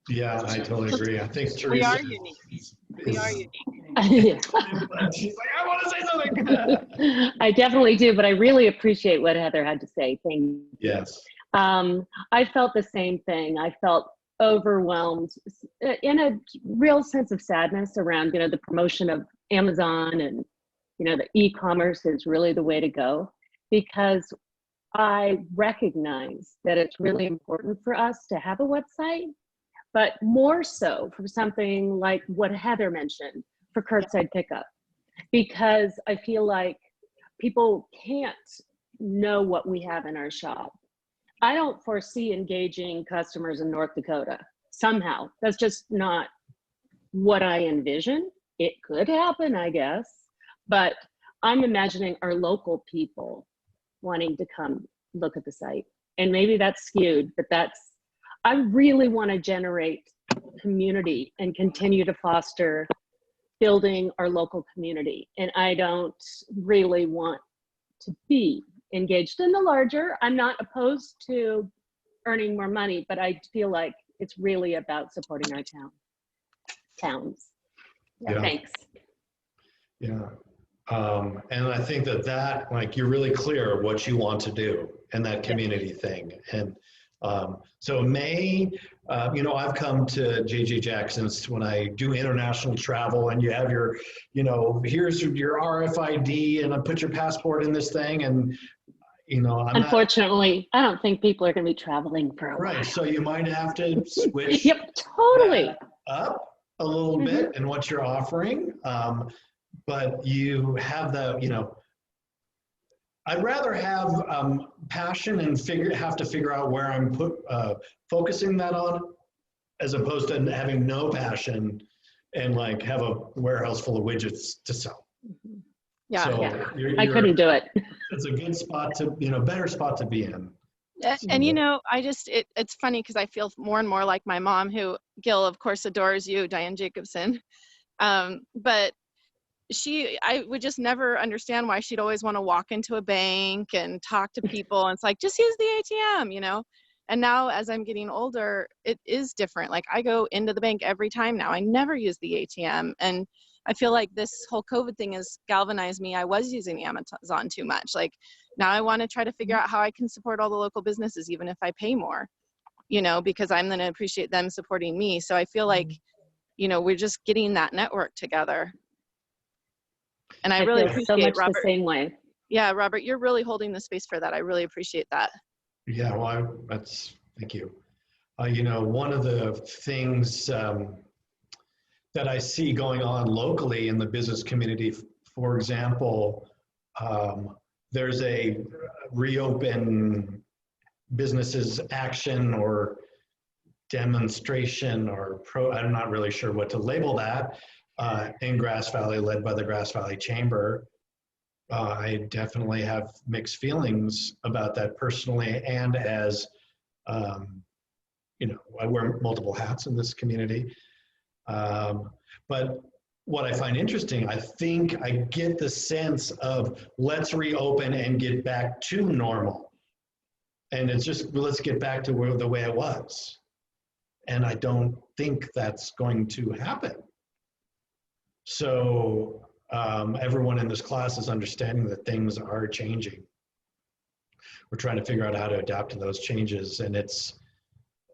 Yeah, I totally agree. I think Teresa. We are unique. We are unique. She's like, I want to say something. I definitely do, but I really appreciate what Heather had to say. Thank you. Yes. I felt the same thing. I felt overwhelmed in a real sense of sadness around, the promotion of Amazon, and, the e-commerce is really the way to go, because I recognize that it's really important for us to have a website, but more so for something like what Heather mentioned, for curbside pickup, because I feel like people can't know what we have in our shop. I don't foresee engaging customers in North Dakota somehow. That's just not what I envision. It could happen, I guess, but I'm imagining our local people wanting to come look at the site. And maybe that's skewed, but I really want to generate community and continue to foster building our local community. And I don't really want to be engaged in the larger. I'm not opposed to earning more money, but I feel like it's really about supporting our towns. Yeah. Thanks. Yeah. And I think that like, you're really clear what you want to do in that community thing. And so May, I've come to JJ Jackson's when I do international travel, and you have your, here's your RFID, and I put your passport in this thing, and unfortunately, I don't think people are going to be traveling for a while. Right. So you might have to switch. Yep, totally. Up a little bit in what you're offering. But you have I'd rather have passion and have to figure out where I'm focusing that on, as opposed to having no passion and like have a warehouse full of widgets to sell. Yeah, so yeah. I couldn't do it. It's a good spot to, better spot to be in. And it's funny because I feel more and more like my mom, who, Gil, of course, adores you, Diane Jacobson. But I would just never understand why she'd always want to walk into a bank and talk to people. And it's like, just use the ATM, And now as I'm getting older, it is different. Like I go into the bank every time now. I never use the ATM. And I feel like this whole COVID thing has galvanized me. I was using Amazon too much. Like now I want to try to figure out how I can support all the local businesses, even if I pay more, you know, because I'm going to appreciate them supporting me. So I feel like, you know, we're just getting that network together. And I really feel appreciate so much Robert. the same way. Yeah, Robert, you're really holding the space for that. I really appreciate that. Yeah, well, thank you. You know, one of the things that I see going on locally in the business community, for example, there's a reopen businesses action or demonstration or I'm not really sure what to label that, in Grass Valley, led by the Grass Valley Chamber. I definitely have mixed feelings about that personally, and as, you know, I wear multiple hats in this community. But what I find interesting, I think I get the sense of let's reopen and get back to normal. And it's just, let's get back to the way it was. And I don't think that's going to happen. So everyone in this class is understanding that things are changing. We're trying to figure out how to adapt to those changes. And it's,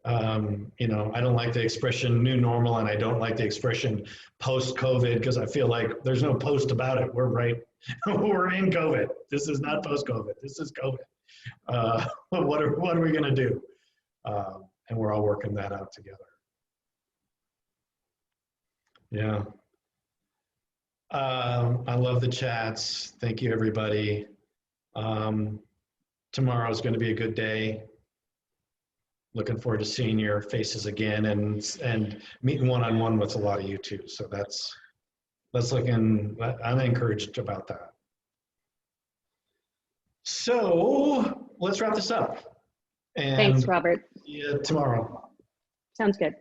you know, I don't like the expression new normal, and I don't like the expression post-COVID, because I feel like there's no post about it. We're right, we're in COVID. This is not post-COVID, this is COVID. What are we gonna do? And we're all working that out together. Yeah. I love the chats. Thank you, everybody. Tomorrow is gonna be a good day. Looking forward to seeing your faces again and meeting one-on-one with a lot of you too. So that's looking, I'm encouraged about that. So let's wrap this up. And Thanks, Robert. see you tomorrow. Sounds good.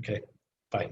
Okay, bye.